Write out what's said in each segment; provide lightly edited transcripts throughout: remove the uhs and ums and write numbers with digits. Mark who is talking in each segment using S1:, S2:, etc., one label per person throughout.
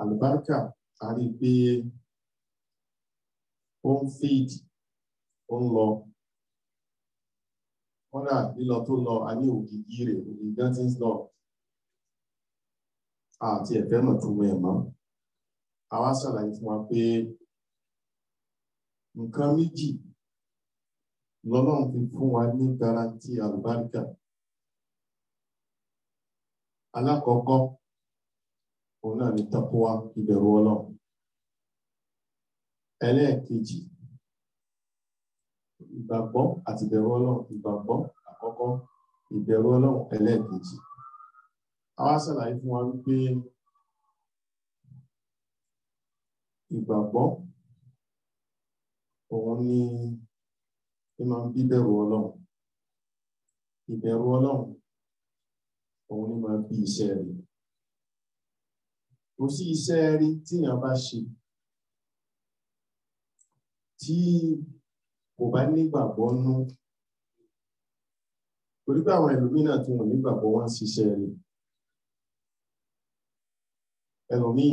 S1: Àlùbáríkà a rí pé ó ń feed, ó ń lọ. Kódà lílọ tó lọ, a ní ògìgì rẹ̀, ògìgì tí ń lọ. Àti ẹ̀fẹ́ mọ̀ tó wẹ̀ mọ́. Àwa ṣàlàyé fún wa pé nǹkan méjì lọ́lọ́run fi fún wa ní garanti àlùbáríkà. Alákọ̀ọ́kọ́, òun náà ni taqwa, ìbẹ̀rù Ọlọ́run. Ẹlẹ́ẹ̀kejì, ìgbàgbọ́ àti ìbẹ̀rù Ọlọ́run. Ìgbàgbọ́ àkọ́kọ́, ìbẹ̀rù Ọlọ́run ẹlẹ́ẹ̀kejì. Àwa ṣàlàyé fún wa wípé ìgbàgbọ́ òun ni máa ń bí bẹ̀rù Ọlọ́run. Ìbẹ̀rù Ọlọ́run òun ni máa bí iṣẹ́ rẹ̀. Kò sí iṣẹ́ rí tí èèyàn bá ṣe tí kò bá nígbàgbọ́ nú. Torí pé àwọn ẹlòmíràn tí wọ́n nígbàgbọ́ wọ́n ń ṣiṣẹ́ rẹ̀. Ẹlòmíì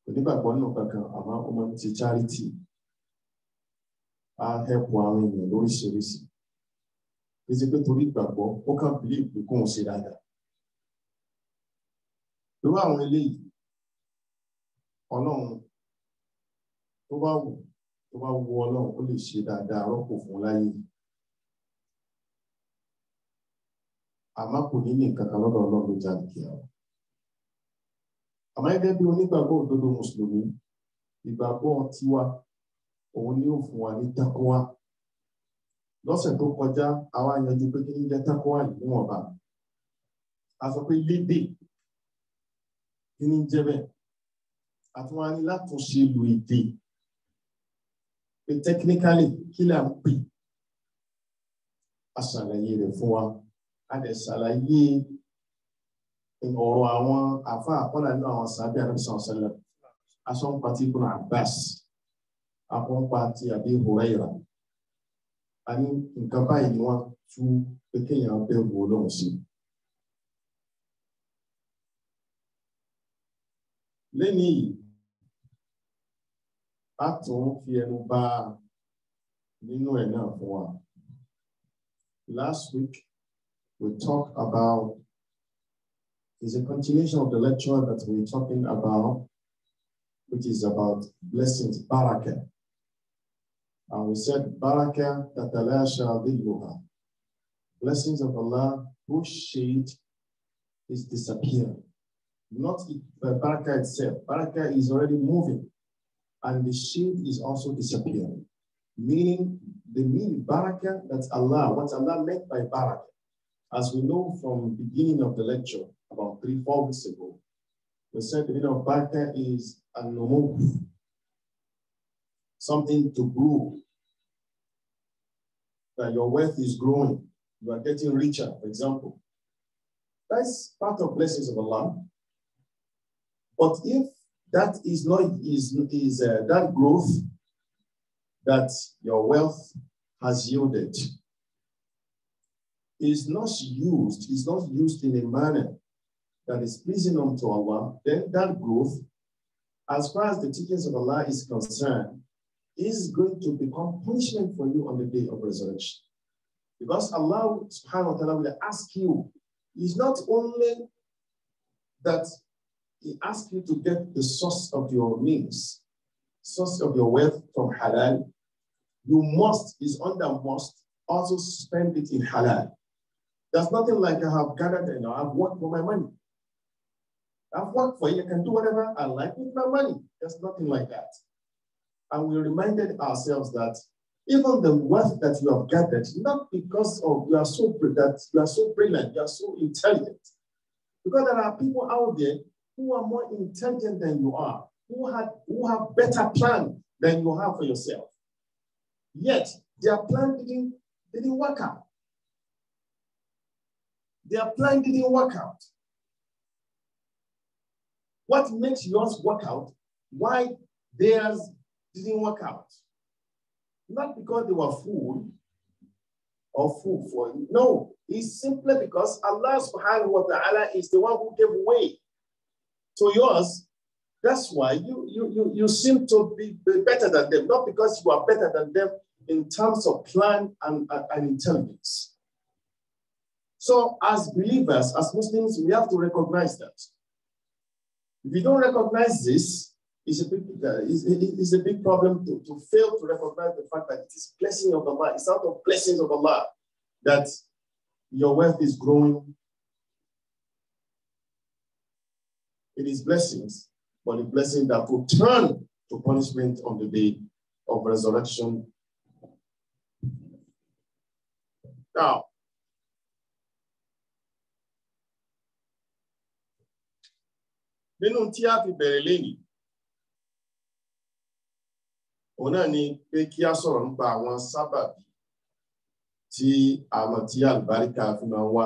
S1: kò nígbàgbọ́ nínú kankan, àmọ́ ó máa ń ti charity. A help àwọn èèyàn lóríṣiríṣi. Kì í ṣe pé torí ìgbàgbọ́ ó kàn believe pé kóun ṣe dáadáa. Irú àwọn eléyìí, Ọlọ́run tó bá wù Ọlọ́run ó lè ṣe dáadáa rọ́pò fún láyé. Àmọ́ kò ní ní nǹkan kan lọ́dọ̀ Ọlọ́run ló jáde kí àwọn. Àmọ́ gẹ́gẹ́ bí onígbàgbọ́ òdodo Mùsùlùmí, ìgbàgbọ́ tiwa òun ni ó fún wa ní taqwa. Lọ́sẹ̀ tó kọjá, àwa yanjú pé kí ní jẹ́ taqwa yìí níwọ̀nba. A sọ pé lédè kí ní jẹ́ bẹ́ẹ̀. A tún wá ní látúnṣe lu èdè. Pé technically kí là ń pè. A ṣàlàyé rẹ̀ fún wa. A dẹ̀ ṣàlàyé ọ̀rọ̀ àwọn àfáà àkọ́lá nínú àwọn sàábé Ànábì sallallahu alaihi wasallam. Asọ́npa ti Ibn Abbas, akọ́npa ti Abi Huraira. A ní nǹkan báyìí ni wọ́n tú pé kéèyàn bẹ̀rù Ọlọ́run sí. Lẹ́ni yìí, a tún fi ẹnu bá nínú ẹ̀ náà fún wa. Last week, we talked about, it's a continuation of the lecture that we're talking about, which is about blessings, barakah. And we said, barakah tatalasha dhilluha. Blessings of Allah, whose shade is disappearing. Not barakah itself. Barakah is already moving, and the shade is also disappearing. Meaning, the meaning barakah, that's Allah, what Allah meant by barakah. As we know from the beginning of the lecture, about 3-4 weeks ago, we said the meaning of barakah is an-numu, something to grow. That your wealth is growing, you are getting richer, for example. That's part of blessings of Allah. But if that is not that growth that your wealth has yielded is not used in a manner that is pleasing unto Allah, then that growth, as far as the teachings of Allah is concerned, is going to become punishment for you on the day of resurrection. Because Allah subhanahu wa ta'ala will ask you, it's not only that He asks you to get the source of your means, source of your wealth from halal. You must, is under must, also spend it in halal. There's nothing like I have gathered and I've worked for my money. I've worked for it, I can do whatever I like with my money. There's nothing like that. And we reminded ourselves that even the wealth that you have gathered, not because of you are so brilliant, you are so intelligent, because there are people out there who are more intelligent than you are, who have better plan than you have for yourself. Yet their plan didn't work out. Their plan didn't work out. What makes yours work out? Why theirs didn't work out? Not because they were fool or fool for you. No, is simply because Allah subhanahu wa ta'ala is the one who gave way to yours. That's why you seem to be better than them, not because you are better than them in terms of plan and intelligence. So as believers, as Muslims, we have to recognize that. If you don't recognize this, it's a big problem to fail to recognize the fact that it is blessing of Allah. It's out of blessings of Allah that your wealth is growing. It is blessings, but a blessing that will turn to punishment on the day of resurrection. Now, nínú tí a fi bẹ̀rẹ̀ lẹ́yìn, òun náà ni pé kí a sọ̀rọ̀ nípa àwọn sábàbí tí àwọn tí àlùbáríkà fi máa ń wá.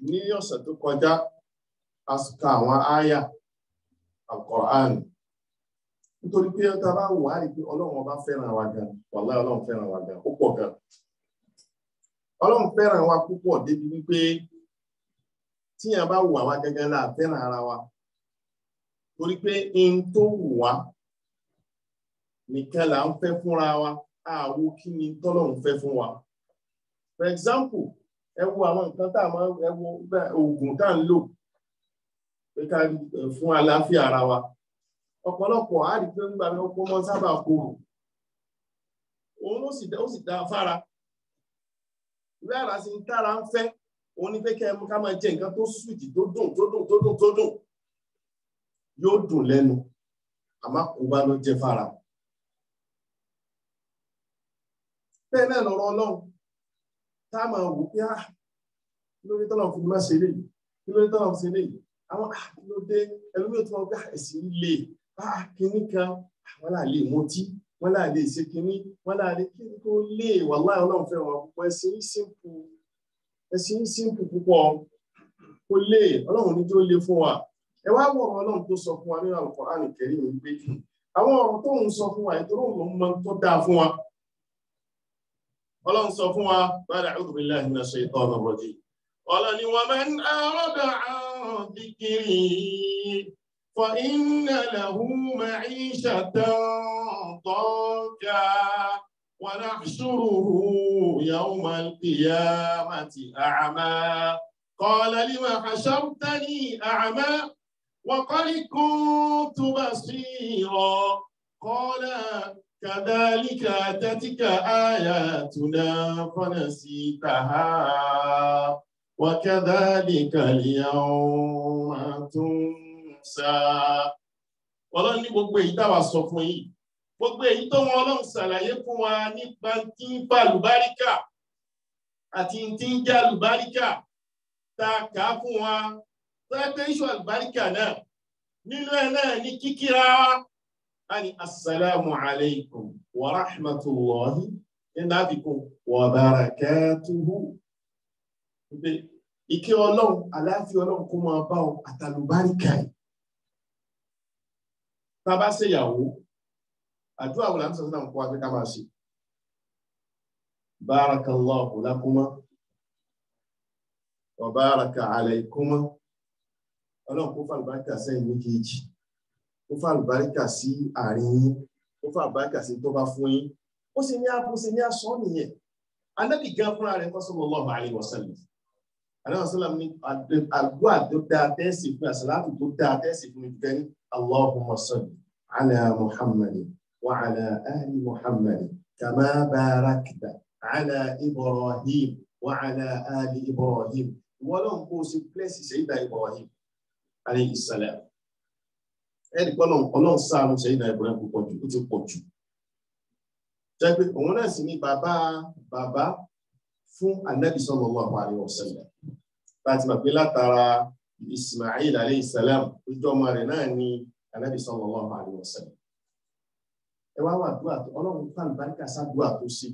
S1: Ní ọ̀sẹ̀ tó kọjá, a ka àwọn àyà Al-Qur'an. Nítorí pé tá bá wò á rí pé Ọlọ́run ọba fẹ́ràn wa gan, wàláhì Ọlọ́run fẹ́ràn wa gan, ó pọ̀ gan. Ọlọ́run fẹ́ràn wa púpọ̀ débi wípé tí yẹn bá wù àwa gẹ́gẹ́ náà fẹ́ràn ara wa. Torí pé in tó wù wá nìkan là ń fẹ́ fúnra wa, àwo kí ni tọ́lọ́run fẹ́ fún wa. For example, ẹ wo àwọn nǹkan tá a máa ẹ wo oògùn tá à ń lò pé ká fún àlàáfíà ara wa. Ọ̀pọ̀lọpọ̀ á rí pé nígbà náà kó mọ́ sábà korò. Òun ó sì dá fára. Ìwé àrà sí ń tára ń fẹ́, òun ní pé ká máa jẹ nǹkan tó sùjì tó dùn. Yóò dùn lẹ́nu, àmọ́ kò bá ló jẹ fára. Bẹ́ẹ̀ náà lọ́rọ̀ Ọlọ́run, tá a máa wò pé kí ló dé tọ́lọ́run fi máa ṣe léyìí, kí ló dé tọ́lọ́run fi ṣe léyìí. Àwọn kí ló dé ẹlòmíràn tó máa gbá ẹ̀sìn lè kíní kan, wọ́n là lè mutí, wọ́n là lè ṣe kíní, wọ́n là lè kí tó lè wàláhì Ọlọ́run fẹ́ràn wọn púpọ̀, ẹ̀sìn simple púpọ̀, kó lè Ọlọ́run ní tó lè fún wa. Ẹ wá wọ̀ Ọlọ́run tó sọ fún wa nínú Al-Qur'an Al-Karim ní pé àwọn ọ̀rọ̀ tó ń sọ fún wa ìtọ́rọ̀ òun mọ tó dáa fún wa. Ọlọ́run sọ fún wa, ba'da a'udhu billahi minash shaitanir rajim. Ọlọ́run ni wa man a'rada 'an dhikri fa inna lahu ma'ishatan danka wa nahshuruhu yawmal qiyamati a'ma. Qala lima hashartani a'ma wa qad kuntu basira. Qala كذلك أتتك آياتنا فنسيتها وكذلك اليوم تنسى. Ọlọ́run ní gbogbo èyí tá wá sọ fún yín, gbogbo èyí tó wọn Ọlọ́run ṣàlàyé fún wa nípa tí ń fa àlùbáríkà àti tí ń jẹ́ àlùbáríkà tá a kà á fún wa, tó yẹ pé iṣu àlùbáríkà náà nínú ẹ̀ náà ní kíkíra ani assalamu alaikum wa rahmatullahi innabikum wa barakatuhu. Ìkẹ́ Ọlọ́run, àlàáfíà Ọlọ́run kó máa bá ọ àtàlùbáríkà yìí. Tá bá ṣe ìyàwó, àdúrà wo la ń sọ sí àwọn kó wá pé ká máa ṣe. Barakallahu lakuma wa baraka alaikuma. Ọlọ́run kó fàlùbáríkà sẹ́yìn méjèèjì. Ó fà àlùbáríkà sí àárín yín, ó fà àlùbáríkà sí tó bá fún yín. Ó sì ní aṣọ nìyẹn. Ànábì gan fúnra rẹ̀ sallallahu alaihi wasallam. Ànábì sallam ní àdúrà tó dáa tẹ́sì fún àṣàlátù tó dáa tẹ́sì fún ìfẹ́ ní Allahumma salli ala Muhammadin wa ala ali Muhammadin kama barakta ala Ibrahim wa ala ali Ibrahim. Wọ́n lọ́n kó o sí pẹ́sì Sayyidina Ibrahim alayhi salam. Ẹni pé Ọlọ́run sáànù Sayyidina Ibrahim púpọ̀ jù, ó ti pọ̀ jù. Jẹ́ pé òun náà sì ní bàbá fún Ànábì sallallahu alaihi wasallam. Láti mọ̀ pé látara Ismail alayhi salam, ojú ọmọ rẹ̀ náà ni Ànábì sallallahu alaihi wasallam. Ẹ wá wà dúà tó Ọlọ́run fún àlùbáríkà sádùà tó ṣe.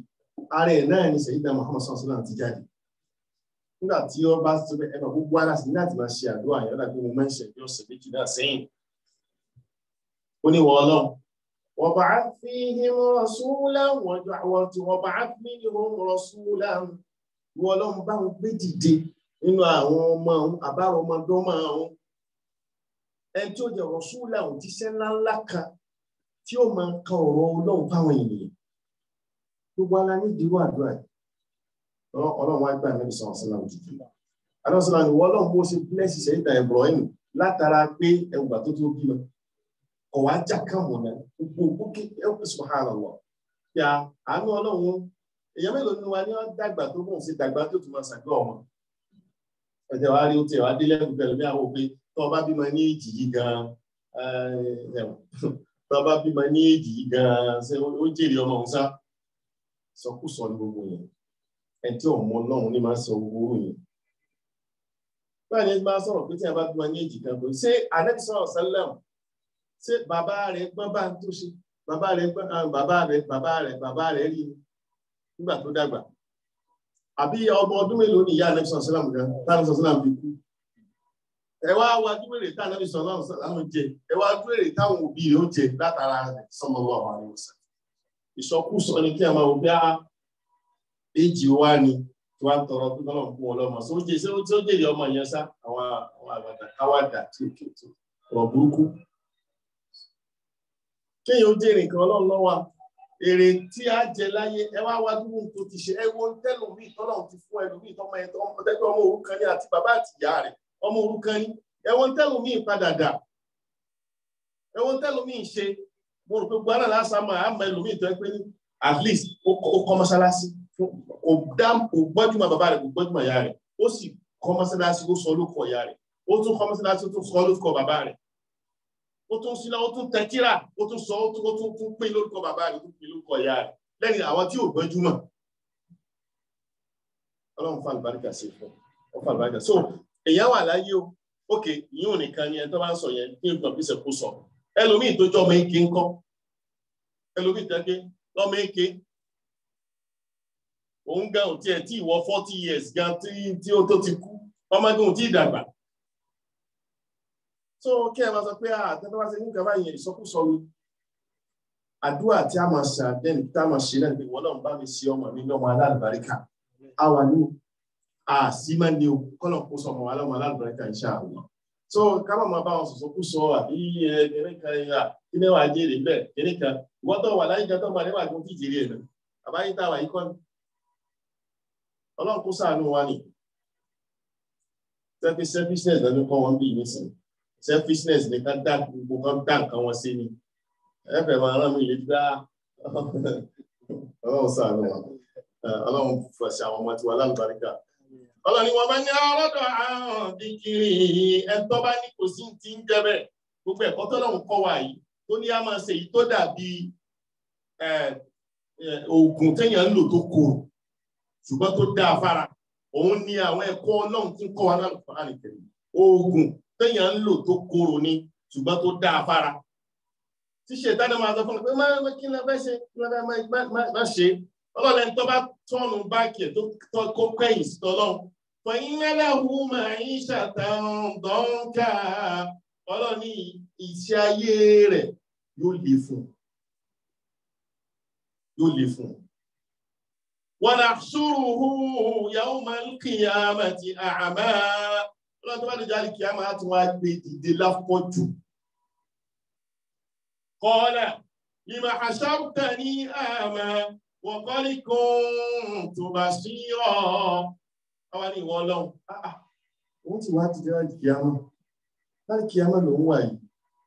S1: Ààrẹ náà ni Sayyidina Muhammad sallallahu alaihi wasallam ti jáde. Nígbà tí ó bá ti ẹ̀fà gbogbo aláṣẹ láti máa ṣe àdúrà yẹn láti mo mẹ́ṣẹ̀ bí ọ̀sẹ̀ méjì náà sẹ́yìn. ولو وبعث فيهم رسولا وبعث منهم رسولا ìwọ Ọlọ́run bá wọn gbé dìde nínú àwọn ọmọ àbárò ọmọdọ́mọ àwọn ẹni tí ó jẹ́ rọ̀ṣúlà òjíṣẹ́ ńláńlá kan tí ó máa ka ọ̀rọ̀ Ọlọ́run fáwọn ènìyàn gbogbo ara ní ìdíwọ́ àdúrà Ọlọ́run wá gbà Ànábì sallallahu alaihi wasallam dìde alọ́sọ̀lá ìwọ Ọlọ́run bó ṣe blẹ́sì Sayyidina Ibrahim látara pé ẹgbà tó bímọ ọ̀wá jà kàn mọ̀ náà gbogbo subhanallah kí àánú Ọlọ́run èèyàn mélòó ni wa ní wọ́n dàgbà tó bóun ṣe dàgbà tó tún máa ṣàgbé ọmọ ẹ̀jẹ̀ wa rí ó tiẹ̀ wá dé lẹ́kùn pẹ̀lú bí àwọn òpin tó bá bímọ ní èjì yìí gan-an tó bá bímọ ní èjì yìí gan-an ṣé ó jèrè ọmọ òun sá sọkúsọ ní gbogbo yẹn ẹ̀ tí ọmọ Ọlọ́run ní máa sọ gbogbo yẹn báyìí ní máa sọ̀rọ̀ pé tí a bá bímọ ní èjì kan kò ṣé Ànábì sallallahu alaihi wasallam ṣé bàbá rẹ̀ gbọ́n bá ń tó ṣe bàbá rẹ̀ rí nígbà tó dàgbà àbí ọmọ ọdún mélòó ni ìyá Ànábì sallallahu alaihi wasallam gan Ànábì sallallahu alaihi wasallam fi kú ẹ wá wájú èrè tá Ànábì sallallahu alaihi wasallam jẹ ẹ wá dúró èrè táwọn òbí rẹ̀ ó jẹ látara sallallahu alaihi wasallam ìsọkúsọ ni kí a máa wò bí èjì wá ni tí wọ́n tọrọ pé Ọlọ́run fún ọlọ́mọ só jèrè ọmọ yẹn sá àwọn àgbàdà káwàdà tí ó kéètò ọ̀rọ̀ burúkú kéèyàn ó jèrè nǹkan Ọlọ́run lọ́wọ́ èrè tí a jẹ láyé ẹ wá wá dúró tó ti ṣe ẹ wo tẹlòmíì tọ́lọ́run ti fún ẹlòmíì tọmọ ẹ tọmọ òrukàn ní àti bàbá àti ìyá rẹ̀ ọmọ òrukàn ní ẹ wo tẹlòmíì padà dà ẹ wo tẹlòmíì ṣe mo rò pé gbọ́dọ̀ lásán máa àmọ́ ẹlòmíì tó ẹ pé ní at least ó kọ́ mọ́sálásí kò gbọ́júmọ̀ bàbá rẹ̀ kò gbọ́júmọ̀ ìyá rẹ̀ ó sì kọ́ mọ́sálásí ó sọ lóko ìyá rẹ̀ ó tún kọ́ mọ́sálásí ó tún sọ lóko bàbá rẹ̀ ó tún sílá ó tún tẹkíra ó tún sọ ó tún pín lórúkọ bàbá rẹ̀ tó pín lórúkọ ìyá rẹ̀ lẹ́yìn àwọn tí ò gbọ́júmọ̀ Ọlọ́run fún àlùbáríkà sí fún ọ fún àlùbáríkà so èèyàn wà láyé o ókè yíò nìkan ni ẹ tó bá ń sọ yẹn kí nǹkan bí sẹkó sọ ẹlòmíì tó jọ ọmọ eke ńkọ́ ẹlòmíì tẹkẹ lọmọ eke òun gan ò tiẹ̀ tí ìwọ 40 years gan tí ó tó ti kú ọmọ gan ò tí ì dàgbà so kí ẹ máa sọ pé àtẹ́tọ́ wá sí ní kàbá yẹn ìsọkúsọ ni àdúrà tí a máa ṣe àdẹ́ni tí a máa ṣe náà pé wọ́n náà bá mi ṣe ọmọ mi lọ́mọ alálùbáríkà àwa ní àṣìmá ni o kọ́nà kó sọ ọmọ wa lọ́mọ alálùbáríkà insha Allah so ká máa bá wọn sọ̀sọ́kúsọ àbí ẹ̀ẹ́dẹ́gbẹ̀rẹ́ kan kí ní wàá jèrè bẹ́ẹ̀ kéré kan ìwọ́n tó wà láyé kan tó máa níwà tó ti jèrè ẹ̀ náà àbáyé tá a wà yí kọ́ ni Ọlọ́run kó ṣàánú wa ni selfishness lẹ́nu kọ́ wọn bí nísìnyí selfishness ní ká dá gbogbo kan dá nǹkan wọn sí ni ẹ̀fẹ̀ máa rán mi lè dá Ọlọ́run ṣàánú wa Ọlọ́run fẹ̀ṣẹ̀ àwọn ọmọ tiwa lálùbáríkà Ọlọ́run ni wọ́n bá ní ọlọ́dọ̀ àwọn dìkìrì ẹ̀tọ́ bá ní kò sí ti ń jẹ́ bẹ́ẹ̀ gbogbo ẹ̀kọ́ tọ́lọ́run kọ́ wa yìí tó ní a máa ṣe èyí tó dàbí oògùn téèyàn ń lò tó korò ṣùgbọ́n tó dáa fara òun ni àwọn ẹ̀kọ́ Ọlọ́run tún kọ́ wa lálùkọ́ àlìkẹ́rì oògùn téèyàn ń lò tó korò ni ṣùgbọ́n tó dáa fara tí Ṣẹ̀tánì máa sọ fún un pé má kí ló fẹ́ ṣe kí ló fẹ́ má ṣe Ọlọ́run ẹni tó bá tọ́nu báàkì ẹ̀ tó kó kẹ́yìn sí Ọlọ́run fọyín ẹlẹ́hu máa ń ṣàtàn dọ́ńkà Ọlọ́run ní iṣẹ́ ayé rẹ̀ yóò le fún ونحشره يوم القيامة أعمى Ọlọ́run tó bá dìjà lè kíyàmá láti wá gbé ìdè láfọ́jú. قال لما حشرتني أعمى وقد كنت بصيرا àwọn ni ìwọ Ọlọ́run òun ti wá dìjà láti kíyàmá lòun wà yìí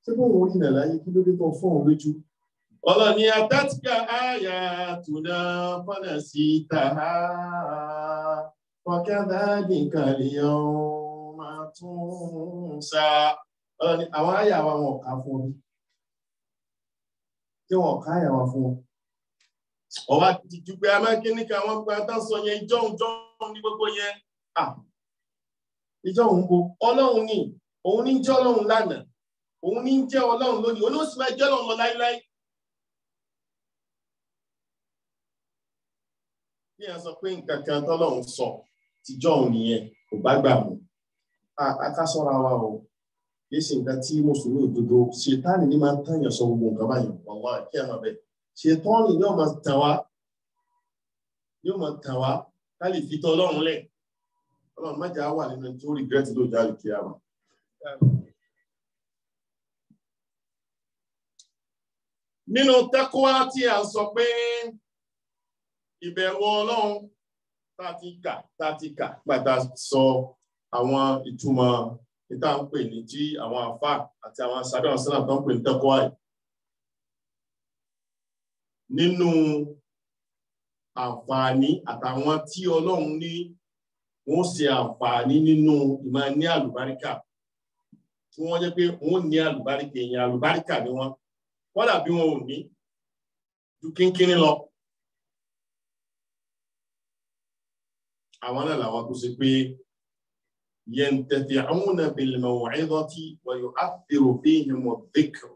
S1: ṣé bóun orí nà láyé kí ló dé tó fún òun lójú Ọlọ́run ni àtàtìkà ayatuna fanasitaha wa kadhalika al-yawma tunsa Ọlọ́run ni àwọn àyà wa wọn kà fún mi tí wọn kà àyà wa fún ọwá ti ju pé amákíníkà wọn gba tásọ yẹn ìjọ́un ní gbogbo yẹn ìjọ́un bo Ọlọ́run ni òun ní jẹ́ Ọlọ́run lánàá òun ní jẹ́ Ọlọ́run lónìí olóòsì máa jẹ́ Ọlọ́run lọ láíláí bí a sọ pé nǹkan kan tọ́lọ́run sọ tíjọ́ òun nìyẹn kò bá gbà mú akásọ́ra wa o kìí ṣe nǹkan tí mùsùlùmí òdodo Ṣẹ̀tánì ní máa ń tàyàn sọ gbogbo nǹkan báyìí wàlá kí ẹ máa bẹ Ṣẹ̀tánì yóò máa tàn wá ká lè fi tọ́ Ọlọ́run lẹ̀. Ọlọ́run má jà wà nínú tó regret ló jáde kí a mọ̀. Nínú taqwa tí a sọ pé ìbẹ̀rù Ọlọ́run tátíkà gbàdá sọ àwọn ìtumọ̀ ìta ń pè ní tí àwọn àfáà àti àwọn sàbẹ̀ àwọn sàlám tó ń pè ní taqwa yìí. Nínú àǹfààní àtàwọn tí Ọlọ́run ní wọ́n ṣe àǹfààní nínú ìmọ̀ ní àlùbáríkà tí wọ́n jẹ́ pé wọ́n ní àlùbáríkà èèyàn àlùbáríkà ni wọ́n kódà bí wọn ò ní ju kínkínní lọ. Àwọn náà làwọn tó ṣe pé yantafi'una bil maw'izati wa yu'athiru fihim adh-dhikr.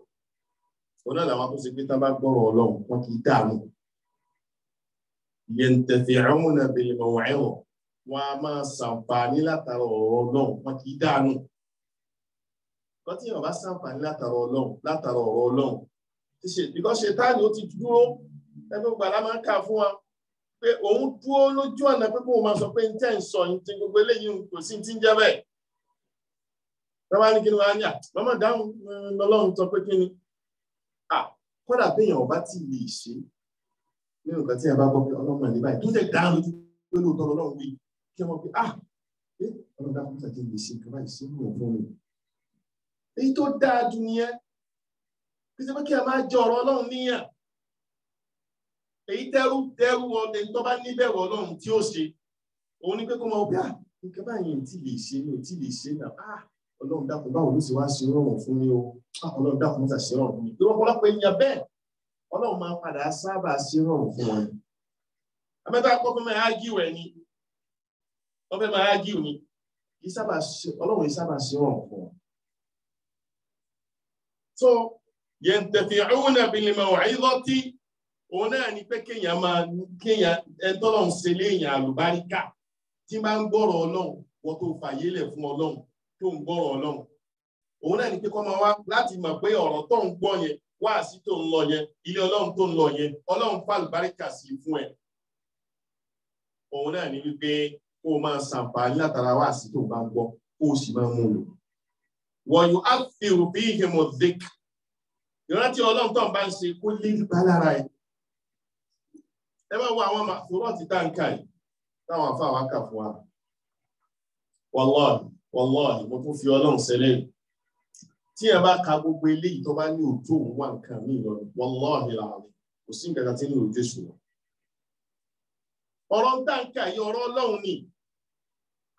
S1: Wọ́n náà làwọn tó ṣe pé tá bá gbọ́rọ̀ Ọlọ́run wọn kì í dààmú. Yantafi'una bil maw'izati wọn a máa ṣàǹfààní látara ọ̀rọ̀ Ọlọ́run wọn kì í dààmú. Wọ́n tí yàn bá ṣàǹfààní látara ọ̀rọ̀ Ọlọ́run ti ṣe because Ṣẹ̀tánì ó ti dúró ẹgbẹ́ gbàlá máa ń kà fún wa pé òun dúró lójú ọ̀nà pé kó o máa sọ pé ní tẹ́ ń sọ ní ti gbogbo eléyìí kò sí ti ń jẹ́ bẹ́ẹ̀. Bàbá ní kí ni wọ́n á ní màmá dáhùn lọ́lọ́run sọ pé kí ni. Kódà béèyàn ọba tí lè ṣe nínú nǹkan tí a bá gbọ́ pé ọlọ́mọ ní báyìí tó lè dáhùn lójú pé lóòótọ́ Ọlọ́run wí kí wọ́n pe ọlọ́run dáhùn tí a ti lè ṣe nǹkan báyìí sí ìwọ̀n fún mi. Èyí tó dáa jù nìyẹn kí ṣe pé kí a máa jẹ ọ̀rọ̀ Ọlọ́run níyàn. Èyí tẹ́rù ọdẹ tó bá níbẹ̀rù Ọlọ́run tí ó ṣe òun ni pé kó máa wọ pé nǹkan báyìí tí lè ṣe mi ò tí lè ṣe náà Ọlọ́run dákun báwo ló ṣe wá ṣe rọrùn fún mi o Ọlọ́run dákun mọ́ta ṣe rọrùn fún mi. Bí wọ́n pọ̀lọpọ̀ èèyàn bẹ́ẹ̀ Ọlọ́run máa ń padà sábà ṣe rọrùn fún wọn. Àmẹ́ta pọ́ fún máa ágíù ẹ̀ ni wọ́n fẹ́ máa ágíù ni Ọlọ́run sábà ṣe rọrùn fún wọn. So yantafi'una bil maw'izati òun náà ni pé kéèyàn ẹ̀tọ́lọ́run ṣe léèyàn àlùbáríkà tí máa ń gbọ́rọ̀ Ọlọ́run wọ́n tó fàyè lẹ̀ fún Ọlọ́run tó ń gbọ́rọ̀ Ọlọ́run. Òun náà ni pé kọ́ máa wá láti mọ̀ pé ọ̀rọ̀ tó ń gbọ́ yẹn wáàsí tó ń lọ yẹn ilé Ọlọ́run tó ń lọ yẹn Ọlọ́run fàlùbáríkà sí fún ẹ. Òun náà ni wípé kó o máa ṣàǹfààní látara wáàsí tó bá ń gbọ́ kó o sì máa mú lò. wa yu'athiru fihim adh-dhikr. Ìrántí Ọlọ́run tó ń bá ń ṣe kó lé bá lára ẹ̀. Ẹ bá wo àwọn màfúrọ̀ ti táǹkà yìí táwọn afá wa kà fún wa. Wallahi mo tún fi Ọlọ́run ṣẹlẹ̀. Tí ẹ bá ka gbogbo eléyìí tó bá ní òjò òun wà nǹkan mí lọ wallahi làwọn kò sí nǹkan kan tí ní òjò ìṣòro. Ọ̀rọ̀ ń táǹkà yìí ọ̀rọ̀ Ọlọ́run ni.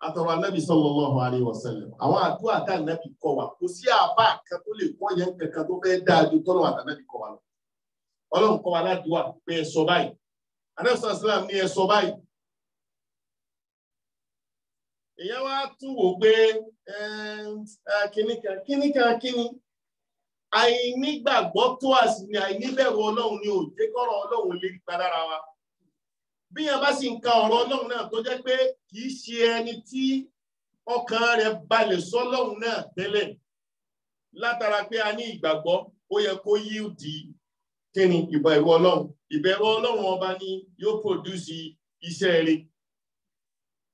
S1: Àtọ̀rọ̀ Ànábì sallallahu alaihi wasallam. Àwọn àdúrà tá Ànábì kọ́ wa kò sí àbá kan tó lè kọ́ yẹn kankan tó fẹ́ dáa ju tọ́lọ̀ àtànábì kọ́ wa lọ. Ọlọ́run kọ́ wa ládùúà pé ẹ sọ báyìí. Ànábì sallam ní ẹ sọ báyìí. Èèyàn wá tún wò pé kíní. Àìnígbàgbọ́ tó àsìní àìníbẹ̀rù Ọlọ́run ni ò jẹ́ kọ́rọ̀ Ọlọ́run lè padàra wa. Bí yẹn bá sì ń ka ọ̀rọ̀ Ọlọ́run náà tó jẹ́ pé kì í ṣe ẹni tí ọkàn rẹ̀ balẹ̀ sọ́lọ́run náà tẹ́lẹ̀ látara pé a ní ìgbàgbọ́ ó yẹ kó yí di kíni ìbẹ̀rù Ọlọ́run. Ìbẹ̀rù Ọlọ́run ọba ni yóò produce iṣẹ́ rẹ̀.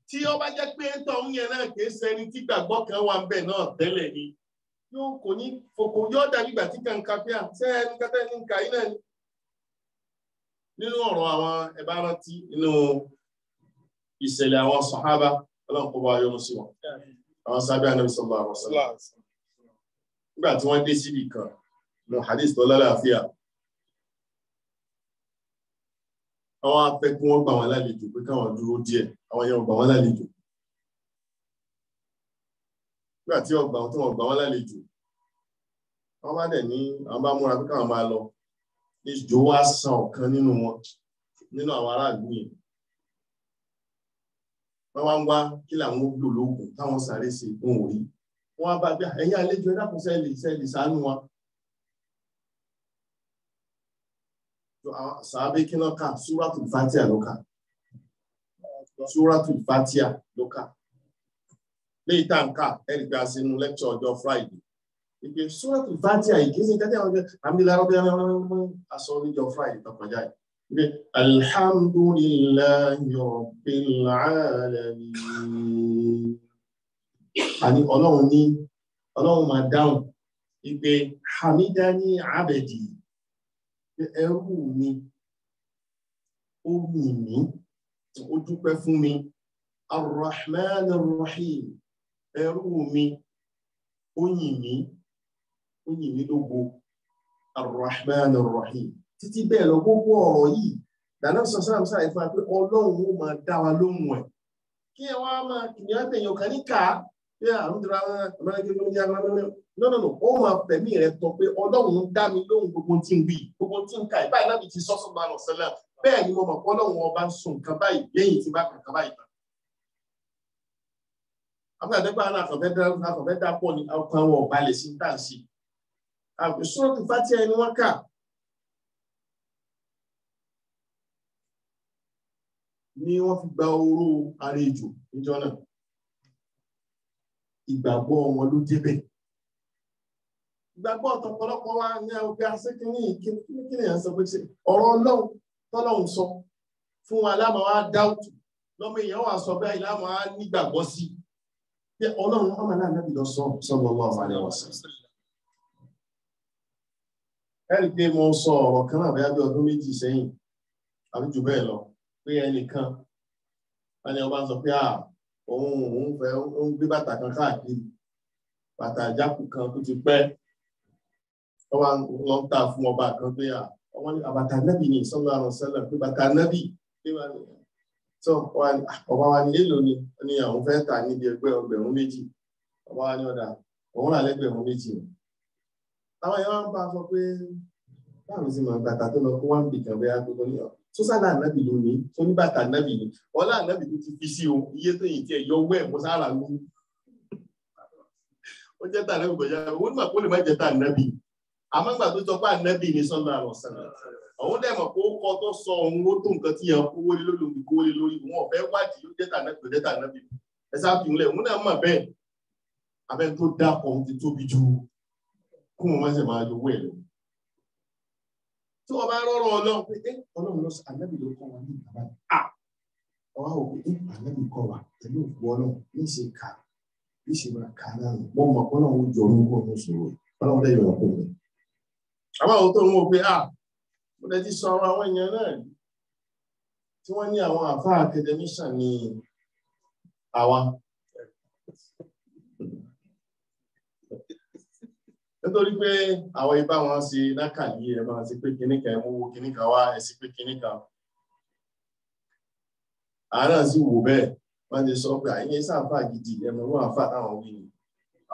S1: Tí ó bá jẹ́ pé tọ̀hún yẹn náà kì í ṣe ẹni tí ìgbàgbọ́ kan wà ń bẹ̀ náà tẹ́lẹ̀ ni yóò kò ní fòkò yóò dàbí ìgbà tí kàǹkà pé àṣẹ ẹni kẹtẹ́ ní nǹka yìí náà ni. Nínú ọ̀rọ̀ àwọn ẹ̀bá rántí nínú ìṣẹ̀lẹ̀ àwọn sàhábà Ọlọ́run kó bá yọ́nú sí wọn. Àwọn sábẹ́ Ànábì sallallahu alaihi wasallam. Nígbà tí wọ́n dé síbì kan ní hadith tó lálàáfíà. Àwọn afẹ́ kí wọ́n gbà wọ́n lálejò pé káwọn dúró díẹ̀. Àwọn yẹn gbà wọ́n lálejò. Nígbà tí wọ́n gbà wọ́n lálejò. Wọ́n bá dẹ̀ ní àwọn bá múra pé káwọn máa lọ. Ìjò wá san ọ̀kan nínú wọn nínú àwọn aráàlú yẹn. Wọ́n wá ń wá kí làwọn gbò lóògùn táwọn sáré sí ohun orí. Wọ́n wá bá gbé ẹ̀yìn àlejò ẹ dákun sẹ́ẹ̀lì ṣàánú wa. Sàábé kí náà kà Súratul Fatiha ló kà. Súratul Fatiha ló kà. Léyìí tá ń kà ẹ̀rì pé a ṣe nu lẹ́kṣọ̀ ọjọ́ Friday. Ìpè Súratul Fatiha yìí kìí ṣe ìdájọ́ àwọn àmì ìlàrọ̀ bí aṣọ níjọ Friday tó kọjá yìí. Alhamdulillahi Rabbil alamin. Àní Ọlọ́run máa dáhùn ìpè hamidani abedi, ẹrú mi ó yìn mí, ó dúpẹ́ fún mi. Ar-Rahman Ar-Rahim, ẹrú mi ó yìn mí lógo. Ar-Rahman Ar-Rahim, títí bẹ́ẹ̀ lọ gbogbo ọ̀rọ̀ yìí dáná sọ́sọ́rọ̀ sáà ìfà pé Ọlọ́run ó máa dá wa lóhùn ẹ̀. Kí ẹ wá máa kìnìún àtẹ̀yàn kan ní ká pé àrùn dira no ó máa fẹ̀mí rẹ̀ tọ́ pé Ọlọ́run ń dá mi lóhùn gbogbo tí ń wí, gbogbo tí ń ka ìbáyìí náà ti sọ́sọ́ bá lọ sẹ́lẹ̀. Bẹ́ẹ̀ ni mo mọ̀ pé Ọlọ́run ọba ń sùn nǹkan báyìí lẹ́yìn tí bá kàn báyìí tán. Àbúrò àkànfẹ́ dá pọ̀ ní ọkàn wọn ọ̀bá lè sí ní tàǹsì. Suratul Fatiha ẹni wọ́n kà. Ni wọ́n fi gba oró àrejò níjọ́ náà. Ìgbàgbọ́ wọn ló débẹ̀. Ìgbàgbọ́ ọ̀tọ̀pọ̀lọpọ̀ wa ní ọgbẹ́ asékíní kíni à ń sọ pé ṣe ọ̀rọ̀ Ọlọ́run tọ́lọ́run sọ fún wa láàmú wa dáùtù lọ́mọ èèyàn wà sọ bẹ́ẹ̀ láàmú wa nígbàgbọ́ sí. Pé Ọlọ́run ọmọ náà nábì lọ sọ sallallahu alaihi wasallam. Ẹ̀rí pé mo sọ ọ̀rọ̀ kan náà bẹ́ẹ̀ bí ọdún méjì sẹ́yìn àbí jù bẹ́ẹ̀ lọ pé ẹnìkan ẹni ọba sọ pé òun fẹ́ ń gbé bàtà kan káàkiri, bàtà ìjákù kan tó ti pẹ́ ọba lọ ń tà fún ọba kan pé ọmọ ní àbàtà nábì ní sallallahu alaihi wasallam pé bàtà nábì pé wà ní so ọba wa ní èlò ni àwọn fẹ́ tà níbi ẹgbẹ̀rún méjì, ọba wa ní ọ̀dà òun rà lẹ́gbẹ̀rún méjì. Àwọn èèyàn ń bá sọ pé báwo sì máa bàtà tó lọ kó wá ń bì kan bẹ́ẹ̀ gbogbo ní sọ́sálà ànábì ló ní tó ní bàtà ànábì ni ọlá ànábì tó ti fi sí o iye tó yìí tí ẹ yọ owó ẹ̀ mọ́ sára ló ó jẹ́ tà ànábì kọjá owó nígbà kó lè má jẹ́ tà ànábì àmọ́ nígbà tó sọ pé ànábì ni sọ́nà àlọ́sàn òun dẹ̀ mọ̀ pé ó kọ́ tó sọ òun ó tó nǹkan tí yẹn kówó lé lórí òun kówó lé lórí wọn ò fẹ́ wádìí ó jẹ́ tà ànábì kò jẹ́ tà ànábì ẹ sáà fi ńlẹ̀ òun náà mọ̀ bẹ́ẹ̀ abẹ́ tó dápọ̀ òun ti tóbi ju kó wọn má ṣe máa lo owó ẹ̀ lọ. Tí wọ́n bá rọrùn Ọlọ́run pé Ọlọ́run lọ sí ànábì ló kọ́ wa ní ìgbà ọwọ́ àwọn òpin ànábì kọ́ wa pẹ̀lú òkú Ọlọ́run ní ṣe kà ní ṣe máa kà náà wọ́n mọ̀ pé Ọlọ́run jọ orúkọ ní ìṣòro Ọlọ́run lẹ́yìn ọ̀pọ̀ rẹ̀. Àwọn àwọn tó ń wò pé mo lè ti sọ àwọn èèyàn náà tí wọ́n ní àwọn àfáà academician ní àwa. Nítorí pé àwọn ibà wọn ṣe lákàlí ẹ máa ṣe pé kìnnìkan ẹmú owó kìnnìkan wá ẹ sí pé kìnnìkan àárá sì wò bẹ́ẹ̀ wọ́n ti sọ pé àyè sáfà gidi ẹmọ wọn àfà táwọn wí ni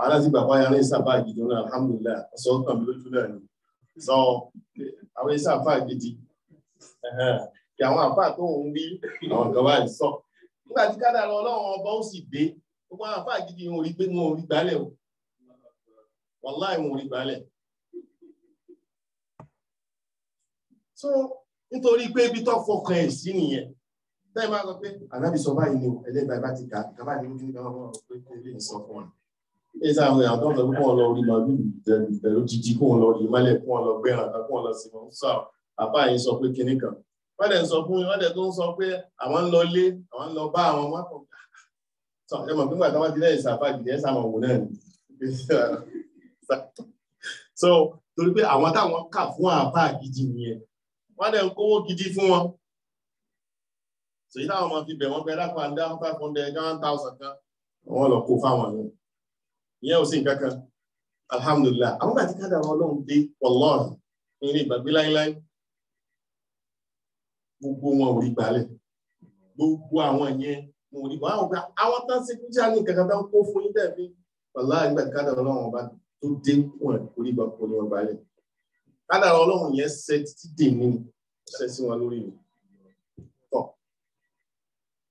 S1: àárá sì bàbá yàrá sáfà gidi wọn alhamdulillah sọ tàn mí lójú náà ni sọ àwọn sáfà gidi kí àwọn àfà tó ń rí àwọn kan wá sọ nígbà tí kádàrá Ọlọ́run ọba ó sì dé gbogbo àwọn àfà gidi wọn ò rí pé wọn ò rí gbálẹ̀ o. Wàláì mo rí balẹ̀. So, nítorí pé ibi tó fọkàn ẹ̀ sí nìyẹn. Tẹ́ẹ̀ máa sọ pé, ànábì sọ báyìí ni o, ẹlẹ́gbà bá ti kà, kàbá ní kí ní ká wọ́n pé ilé ìsọ fún wọn. Ilé ìsọ àwọn èèyàn tó ń sọ pé kó wọn lọ rí màálù ìbẹ̀rù jíjí, kó wọn lọ rí mọ́lẹ̀, kó wọn lọ gbẹ́ràn kan, kó wọn lọ sí wọn. Sọ àbá yìí sọ pé kinní kan. Wọ́n dẹ̀ sọ fún mi, wọ́n dẹ̀ tó ń sọ pé àwọn ń lọ lé, àwọn ń lọ bá àwọn mọ́tò. Sọ ẹ mọ̀ nígbà táwọn ti lẹ́yìn sàfà gidi ẹ̀ sàmọ̀ wò náà ni. So torí pé àwọn táwọn kà fún àbá gidi nìyẹn wọ́n dẹ̀ ń kówó gidi fún wọn so yìí táwọn máa fi bẹ̀ wọ́n pẹ́ lápá ń dá 500 1,000 kan wọ́n lọ kó fáwọn yẹn ìyẹn ò sí nǹkan kan alhamdulillah àwọn bàtí kádàrá Ọlọ́run dé wallahi ní ìgbàgbé láíláí gbogbo wọn ò rí gbalẹ̀ gbogbo àwọn yẹn wọn ò rí gbalẹ̀ àwọn tán sí kújà ní kankan tán kó fún yín tẹ̀ fi wallahi ìgbà tí kádàrá Ọlọ́run ọba tó dé wọn orí gbà kó ní wọn balẹ̀ kádàrá Ọlọ́run yẹn ṣe títí dè ní ṣe sí wọn lórí mi tọ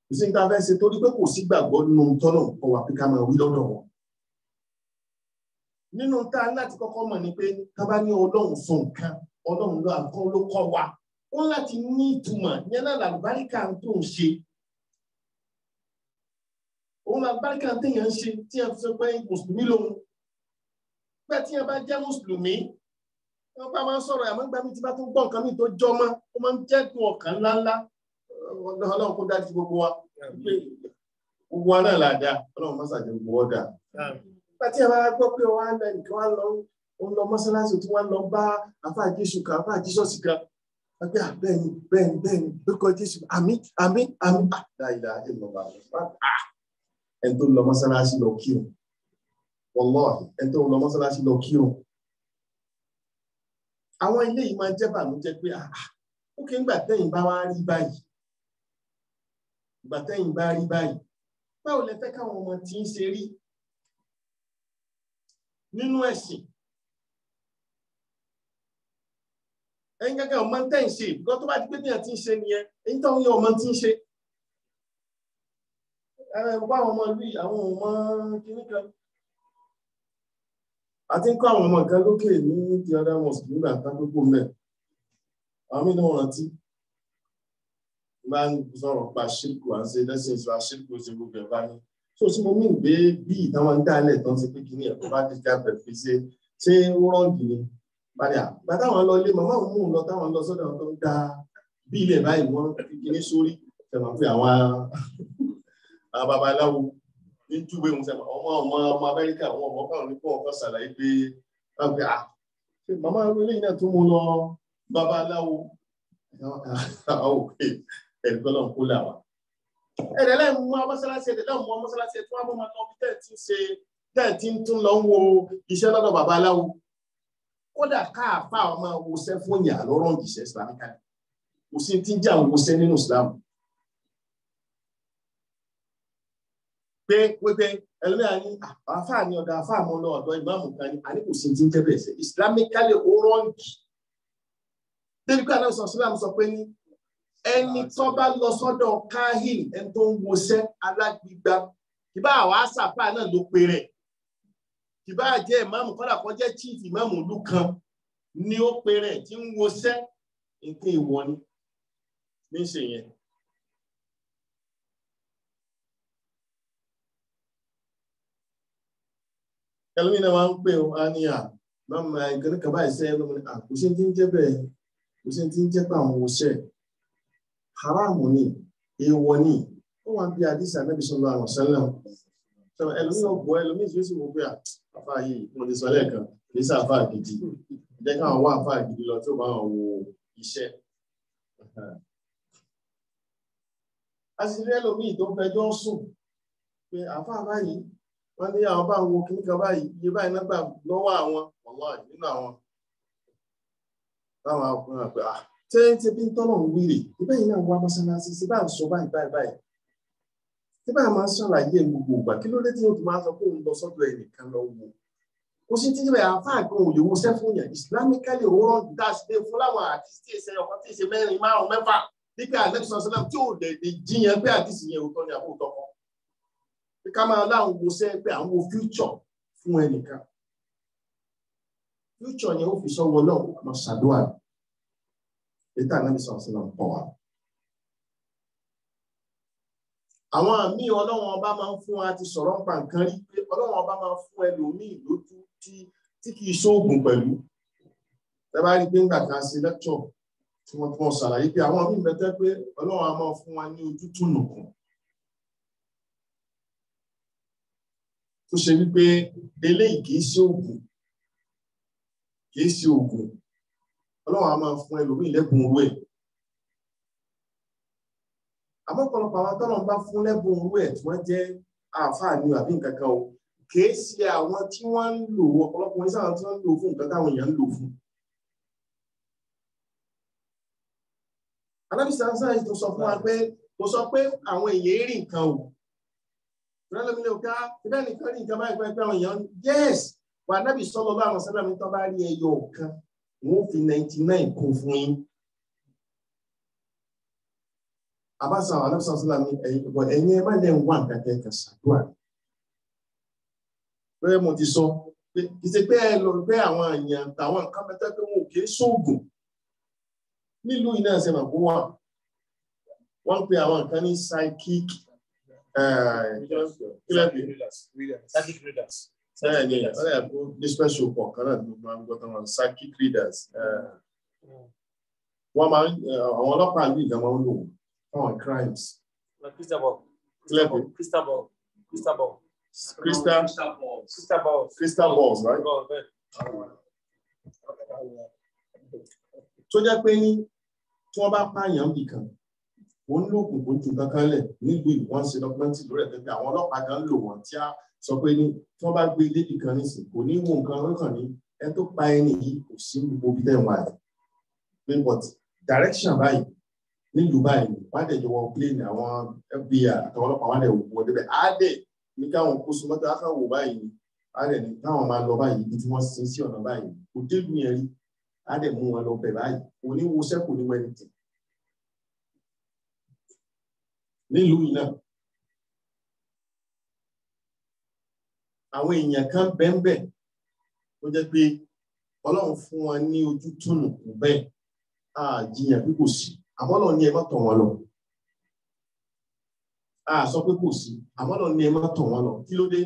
S1: kò sí níta fẹ́ ṣe torí pé kò sí gbàgbọ́ nínú tọ́nà kọ́ wa pé ká máa wí lọ́dọ̀ wọn nínú tá láti kọ́kọ́ mọ̀ ni pé ká bá ní Ọlọ́run sọ nǹkan Ọlọ́run ló àkọ́ ló kọ́ wa ó láti ní ìtumọ̀ yẹn náà làlùbáríkà tó ń ṣe òun làlùbáríkà téèyàn ń ṣe tí a fi sọ pé mùsùlùmí lòun. Nígbà tí a bá jẹ́ mùsùlùmí wọ́n bá máa ń sọ̀rọ̀ àmọ́ gbà mí tí bá tún gbọ́ nǹkan mi tó jọ mọ́ ó máa ń jẹ́kun ọkàn ńláńlá ọlọ́run kó dájú gbogbo wa pé gbogbo wa náà là dá ọlọ́run má ṣàjẹ́ gbogbo wa dá. Pàtí ẹ bá gbọ́ pé wọ́n á lẹ nǹkan wá lọ ń lọ mọ́sálásí tí wọ́n lọ bá àfáà Jésù kan àfáà Jísọ́sì kan wọ́n pé bẹ́ẹ̀ni lórúkọ Jésù àmín àdáìlà ìlọ́ba ẹni tó lọ mọ́sálásí lọ kírun wallahi ẹni tó lọ mọ́sálásí lọ kírun. Àwọn ilé yìí máa ń jẹ́ bànújẹ́ pé ó kí ń gbà tẹ́yìn bá wá rí báyìí báwo lẹ fẹ́ káwọn ọmọ tí ń ṣe rí nínú ẹ̀sìn ẹ̀yin gẹ́gẹ́ ọmọ tẹ́ ń ṣe ìgbọ́ tó bá di pé tíyàn tí ń ṣe nìyẹn èyí tó ń yẹ ọmọ tí ń ṣe bá àwọn ọmọ rí àwọn ọmọ kìíní kan àti ń kọ́ àwọn ọmọ kan lókè ní ti ọ̀dà mosque nígbà tá gbogbo mẹ́ àwọn mí náà rántí máa ń sọ̀rọ̀ pa ṣírkù à ń ṣe lẹ́sìn ìṣọ́ àṣírkù ṣe gbogbo ẹ̀ bá ní so tí mo mí gbé bí ìtàwọn ń dálẹ̀ tán ṣe pé kí ní ẹ̀kọ́ bá ti já bẹ̀rẹ̀ fi ṣe ó rọ́ǹgì ni padà gbà táwọn lọ ilé màmá òun mú un lọ táwọn lọ sọ́dọ̀ tó ń da bí ilẹ̀ báyìí wọ́n fi kíní sórí ṣẹ̀mọ̀ pé àwọn babaláwo ní júwe ń sẹ́mọ̀ ọmọ Amẹ́ríkà àwọn ọmọ káwọn ní kó wọn kọ́ ṣàlàyé pé màmá ilé yìí náà tó mú lọ babaláwo òkè ẹ̀gbọ́n náà kó là wá. Ẹ̀rẹ̀ lẹ́yìn mú amọ́sálásí ẹ̀dẹ̀ lẹ́yìn mú amọ́sálásí ẹ̀ tí wọ́n mọ́ lọ bí tẹ́ẹ̀tí ń tún lọ ń wo iṣẹ́ lọ́dọ̀ babaláwo. Kódà káàfà ọmọ wòṣẹ́ fún ìyà lọ́rọ̀ ìṣẹ́ islamically. Kò sí tí ń jà wòṣẹ́ nínú Islam. Pé ẹlòmíà ní àfáà ní ọ̀dọ̀ àfáà mọ́ lọ ọ̀dọ̀ ìmáàmù kan ní àní kò sí tí ń jẹ́ bẹ̀rẹ̀ sẹ́ islamically ó rọ́ǹgì. Débi pé àlọ́ Islam sọ pé ní ẹni tó bá lọ sọ́dọ̀ káhìn ẹni tó ń wòṣẹ́ alágbígbá kìbá àwọn àṣàfà náà ló pe rẹ̀ kìbá jẹ́ ìmáàmù kọ́dà kó jẹ́ chief ìmáàmù ìlú kan ni ó pe rẹ̀ tí ń wòṣẹ́ nǹkan ìwọ ni ní ṣe yẹn. ẹlòmínà máa ń pè ó á ní máma ìgbẹ́ni kaba ìṣẹ́ ẹlòmínà kò sí ti ń jẹ́ bẹ́ẹ̀ kò sí ti ń jẹ́ pé àwọn wòṣẹ́ haramu ni èèwọ̀ ni ó wà bí àdìsí Ànábì sallallahu alaihi wasallam ẹlòmínà bọ̀ ẹlòmínà tí ó sì wò pé àfà yìí mo ti sọ lẹ́ẹ̀kan kì í sí àfà gidi jẹ́ káwọn wá àfà gidi lọ tí ó bá wọn wo iṣẹ́. a sì rí ẹlòmíì tó fẹjọ́ sùn pé àfà báyìí wọ́n ní àwọn bá ń wo kíní kan báyìí iye báyìí náà gbà lọ́wọ́ àwọn wallahi nínú àwọn táwọn ọkùnrin àgbà ṣe bí ń tọ́lọ̀ ń wíìrì ibẹ̀ yìí náà wá mọ́sálásí sí bá ń sọ báyìí tí bá máa ń ṣàlàyé gbogbo ìgbà kí ló dé tí ó ti máa sọ pé òun lọ sọ́dọ̀ ẹnìkan lọ wò kò sí tí ìbẹ̀ àfáà kan ò lè wo sẹ́ fún yẹn islamically òun rán dáṣe fún láwọn àdìsí tí èsè ọkọ tí èsè mẹ́rin márùn mẹ́fà nípa àlẹ́bùsọ̀ sílẹ̀ tí ò lè jiyàn pé àdìsí yẹn ò tọ́ ni àbò tọkọ pé ká máa láwọn wo sẹ́ pé àwọn wo future fún ẹnìkan future yẹn ó fi sọ́wọ́ náà àmọ́ ṣàdúrà ètò àlẹ́bùsọ̀ sílẹ̀ ń pọ̀ wá. Àwọn àmì ọlọ́wọ́n ọba máa ń fún wa ti sọ̀rọ̀ ń pa nǹkan rí pé ọlọ́wọ́n ọba máa ń fún ẹlòmíì lójú tí kìí ṣóògùn pẹ̀lú. Ẹ bá rí pé nígbà kan ṣe lẹ́kṣọ̀ tí wọ́n tún ṣàlàyé pé àwọn míì mẹ́tẹ́ pé ọlọ́wọ́n a máa fún wa ní ojú túnùkùn. Tó ṣe wípé eléyìí kìí ṣe òògùn. Ọlọ́wọ́n a máa fún ẹlòmíì lẹ́bùn owó ẹ̀. Àmọ́ ọ̀pọ̀lọpọ̀ àwọn tọ́lọ̀ ń bá fún lẹ́bùn owó ẹ̀ tí wọ́n jẹ́ àáfàá ní àbí nǹkan kan o kìí ṣe àwọn tí wọ́n ń lò ọ̀pọ̀lọpọ̀ ní sáwọn tí wọ́n ń lò fún nǹkan táwọn èèyàn ń lò fún. Alábìsí sáyẹ̀nsì tó sọ fún wa pé kò sọ pé àwọn èèyàn rí nǹkan o. Ìrẹ́lẹ́mílẹ̀ òkà ìbẹ́ nìkan rí nǹkan báyìí pé àwọn èèyàn yes wà nábì sallallahu alaihi wasallam tó bá rí ẹyọ kan wọ́n fi 99 kún fún yín. Abasa alẹ́sọ̀sọ́lá ní ẹ̀yìn ẹ má lẹ́ ń wà nǹkan kan ṣàdúrà. Bẹ́ẹ̀ mo ti sọ pé kì í ṣe pé ẹ lọ pé àwọn èèyàn tàwọn nǹkan mẹ́ta pé wọn ò kì í ṣoògùn. Nílùú iná ẹ̀sẹ̀ mà kó wà. Wọ́n ń pe àwọn nǹkan ní psychic readers. Ní special pọ̀ kan náà ló máa ń gbọ́ tán wọn psychic readers. Wọ́n máa ń àwọn ọlọ́pàá ìlú ìgbà máa ń lò fáwọn crimes. Crystal balls, right? Tó jẹ́ pé ní tí wọ́n bá pààyàn bì kan, wọ́n ń lòkùn kó ju kankan lẹ̀ nílùú ìwọ̀n ṣe dọ́kúmẹ́ntì lórí ẹ̀ pé àwọn ọlọ́pàá kan lò wọ́n tí a sọ pé ní tí wọ́n bá gbé ilé ìkan nísìn kò ní wo nǹkan lọ́kàn ní ẹ tó pa ẹni yìí kò sí gbogbo bí tẹ̀ wá ẹ̀. But direction báyìí nílùú báyìí wọ́n á dẹ̀ jọ wọ plane àwọn FBI àtàwọn ọlọ́pàá wọn á dẹ̀ wọ débẹ̀ á dẹ̀ ní káwọn kó súnmọ́ tó á kàn wò báyìí á dẹ̀ ní káwọn máa lọ báyìí ibi tí wọ́n sin sí ọ̀nà báyìí kò délùú yẹn rí á dẹ̀ mú wọn lọ bẹ̀ báyìí kò ní wo sẹ́kù ní wẹ́nìtì. Nílùú yìí náà àwọn èèyàn kan bẹ́ẹ̀ tó jẹ́ pé Ọlọ́run fún wọn ní ojú túnù kù bẹ́ẹ̀ á jiyàn pé kò sí àmọ́ Ọlọ́run ní ẹ má tọ̀ wọn lọ á sọ pé kò sí àmọ́ Ọlọ́run ní ẹ má tọ̀ wọn lọ kí ló dé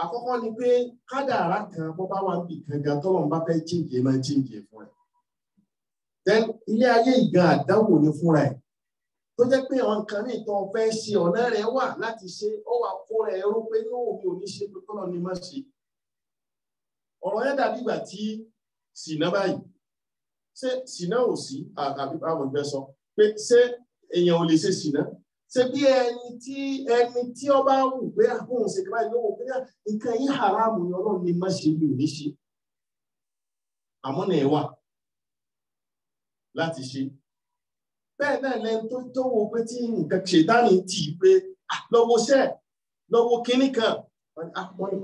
S1: àkọ́kọ́ ni pé kádàrá kan bó bá wà níbi kan gan tọ́lọ́run bá fẹ́ chíǹjì máa ń chíǹjì fún ẹ then ilé ayé ìgan àdánwò ni fúnra ẹ̀ tó jẹ́ pé àwọn nǹkan ní ìtàn fẹ́ ṣe ọ̀nà rẹ̀ wà láti ṣe ó wà fún rẹ̀ ẹrú pé ní òbí ò ní ṣe pé kọ́nà ni má ṣe ọ̀rọ̀ yẹn dàbí ìgbà tí ṣìnà báyìí ṣé ṣìnà ò sí àbí báwọn ìgbẹ́ sọ pé ṣé èèyàn ò lè ṣe ṣìnà ṣé bí ẹni tí ó bá wù pé àbóhùn ṣe kíláà yóò wò pé nǹkan yìí haramu ni Ọlọ́run ni má ṣe mi ò ní ṣe àmọ́ náà ẹ wà láti ṣe bẹ́ẹ̀ náà lẹ́nu tó wo pé tí nǹkan ṣètánì tì í pé lọ́wọ́ kínní kan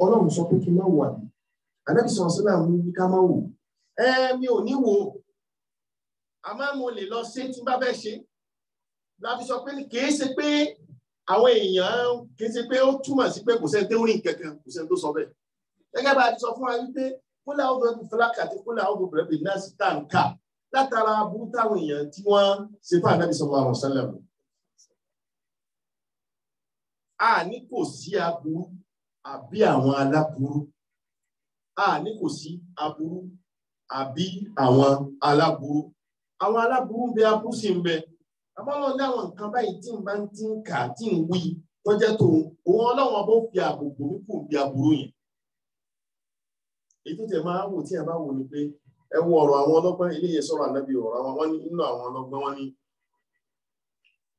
S1: Ọlọ́run sọ pé kí n má wò àbí Ànábì sọ̀rọ̀ sílẹ̀ mú ní ká má wò mi ò ní wò àmọ́ mo lè lọ ṣe tí n bá fẹ́ ṣe láti sọ pé kìí ṣe pé àwọn èèyàn kìí ṣe pé ó túmọ̀ sí pé kò sẹ́ni tó rìn kankan kò sẹ́ni tó sọ bẹ́ẹ̀ gẹ́gẹ́ bá a ti sọ fún wa wípé kólà ó bẹ̀rẹ̀ fúlákà àti kólà ó bẹ̀rẹ̀ bẹ̀rẹ̀ náà sí tàǹkà látara aburú táwọn èèyàn tí wọ́n ṣe fún Ànábì sallallahu alaihi wasallam a ní kò sí aburú àbí àwọn aláburú a ní kò sí aburú àbí àwọn aláburú ń bẹ aburú sì ń bẹ àbọ̀lọ́ ní àwọn nǹkan báyìí tí n bá ń tí ń kà tí ń wí tó jẹ́ tó òun Ọlọ́run bó fi àbùkù ní kò bí aburú yẹn èyí tó tẹ̀ máa wò tí ẹ bá wò ni pé ẹ wo ọ̀rọ̀ àwọn ọlọ́gbọ́n ilé yẹn sọ̀rọ̀ Ànábì ọ̀rọ̀ àwọn wọn ní nínú àwọn ọlọ́gbọ́n wọn ní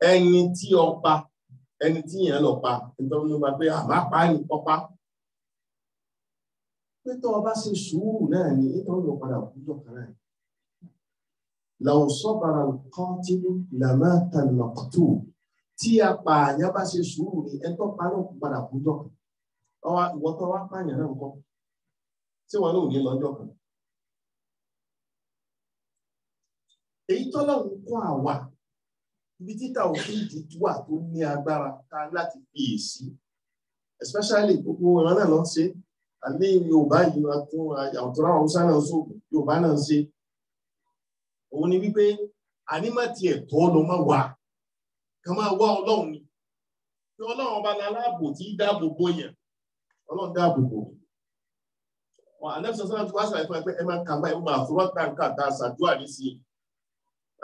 S1: ẹni tí yẹn lọ pa nítorí wọn bá pé àmà pa ní ọpa pé tó ọba ṣe sùúrù náà ni nítorí wọn padà kújọ kan náà law sabara al-qatilu lamata al-maqtul tí apààyàn bá ṣe sùúrù ni ẹ tó pa náà padà kújọ kan ìwọ tó wá pààyàn náà nǹkan tí wọn náà ò ní lọ́jọ́ kan. Èyí tọ́lọ́run kọ́ àwa ibi títà òfin ìdíwà tó ní agbára ká láti fi èsì especially gbogbo ìran náà lọ ṣe àlẹ́ Yorùbá yìí àwùjọ àwọn Haúsá náà sóògùn Yorùbá náà ṣe òun ni wípé ànímọ̀tì ẹ̀tọ́ ló máa wà ká máa wá Ọlọ́run ni tí Ọlọ́run ọba lálábò tí dáàbò bò yẹn Ọlọ́run dáàbò bò wọn àlẹ́sọ̀ sọ́nà tí wàá ṣàlàyé fún ẹ pé ẹ máa kà báyìí ó máa fọwọ́ tàǹkà tá a ṣàdúrà ní sí i.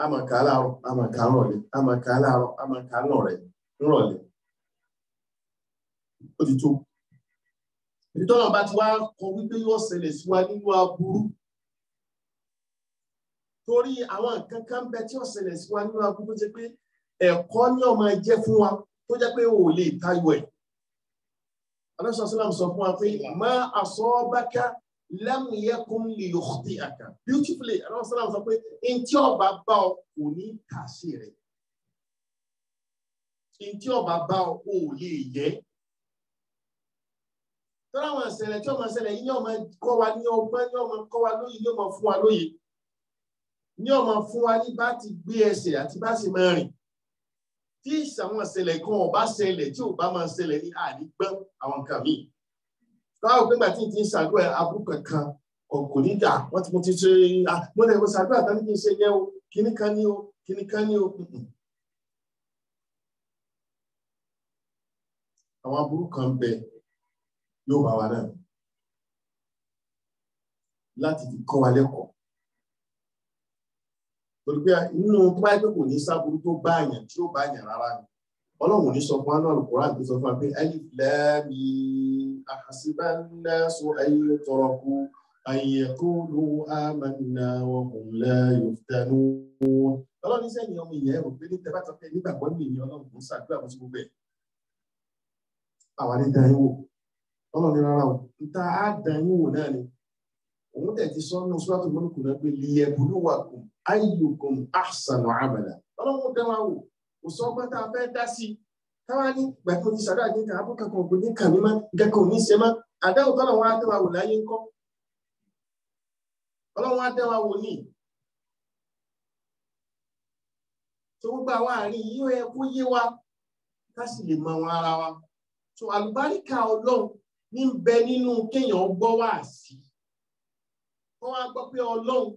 S1: Ama kalaro, ama kalore, ama kalaro, ama kalore, nrọ̀lẹ́. Ó ti tó. Ìtọ́nà bá ti wá kọ wípé yóò ṣẹlẹ̀ sí wa nínú aburú. Torí àwọn nǹkan kan bẹ tí ó ṣẹlẹ̀ sí wa nínú aburú tó jẹ́ pé ẹ̀kọ́ ní ó máa jẹ́ fún wa tó jẹ́ pé o ò lè tayọ ẹ̀. Ànábì sallam sọ fún wa pé ma asabaka lam yakun li yukhti'aka. Beautifully, Ànábì sallam sọ pé in tí ó bá bá ọ kò ní kà sí rẹ̀. In tí ó bá bá ọ kò lè yẹ. Tọ́lá àwọn ìṣẹ̀lẹ̀ tí ó máa ṣẹlẹ̀ yìí ní ó máa kọ́ wa ní ọgbọ́n, ní ó máa kọ́ wa lóye, ní ó máa fún wa lóye. Ní ó máa fún wa ní bá ti gbé ẹsẹ̀ àti bá sì máa rìn. Tí àwọn ìṣẹ̀lẹ̀ kan ò bá ṣẹlẹ̀ tí ò bá máa ṣẹlẹ̀ ní àdígbọ́n àwọn nǹkan míì. Tọ́lá òpin gbà tí n ti ń ṣàdúrà abúrú kankan kò ní dà wọ́n ti mo ti ṣe mo lè mo ṣàdúrà tán ní kí n ṣe yẹn o kíní kan ní o kíní kan ní o. Àwọn abúrú kan bẹ yóò bá wa náà láti fi kọ́ wa lẹ́kọ̀ọ́. Torí pé inú tó bá yẹ pé kò ní sábúrú tó bá àyàn tí ó bá àyàn rárá ni. Ọlọ́run ní sọ fún wa náà Al-Qur'an tó sọ fún wa pé alif lam mim ahasiba an-nasu an yutraku an yaqulu amanna wa hum la yuftanun. Ọlọ́run ní sẹ́yìn ọmọ ìyẹn rò pé ní tẹ́ bá sọ pé nígbàgbọ́ ní ìyẹn Ọlọ́run kò ń ṣàdúrà bó ti gbogbo ẹ̀. Àwa ní dán yín wò. Ọlọ́run ní rárá o. Níta á dán yín wò náà ni. Òun tẹ̀ ti sọ nínú Suratul Mulk náà pé liyabluwakum ayyukum ahsanu amala. Ọlọ́run dán wa wò. Kò sọ pé tá a fẹ́ dá sí i. Táwa ní ìgbà tí mo ti ṣàdúrà ní kan abúkà kan kò ní kàn mí má nǹkan kan ò ní ṣe má. Àdáwò tọ́lọ̀ wọn á dán wa wò láyé ńkọ́. Ọlọ́run á dán wa wò ní. So gbogbo àwọn àárín yìí ó yẹ kó yé wa ká sì lè mọ àwọn ara wa. So àlùbáríkà Ọlọ́run ní ń bẹ nínú kéèyàn gbọ́ wá sí. Wọ́n wá gbọ́ pé Ọlọ́run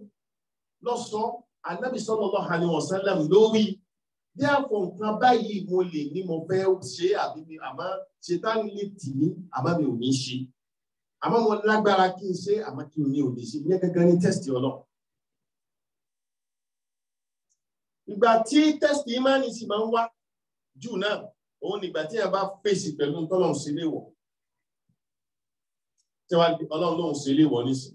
S1: lọ́sọ̀ọ́ Ànábì sallallahu alaihi wasallam lórí bí àpò nǹkan báyìí mo lè ní mo fẹ́ ṣe àbí mi àmọ́ Ṣẹ̀tánì lè tì mí àmọ́ mi ò ní ṣe. Àmọ́ mo lágbára kí n ṣe àmọ́ kí n ní ò lè ṣe. Ní gẹ́gẹ́ ní tẹ́sítì Ọlọ́run. Ìgbà tí tẹ́sítì ìmánì sì máa ń wá jù náà, òun nígbà tí ẹ bá fèsì pẹ̀lú tọ́lọ́run ṣe léwọ̀. Tí Ọlọ́run lóhùn ṣe léwọ̀ nísìn.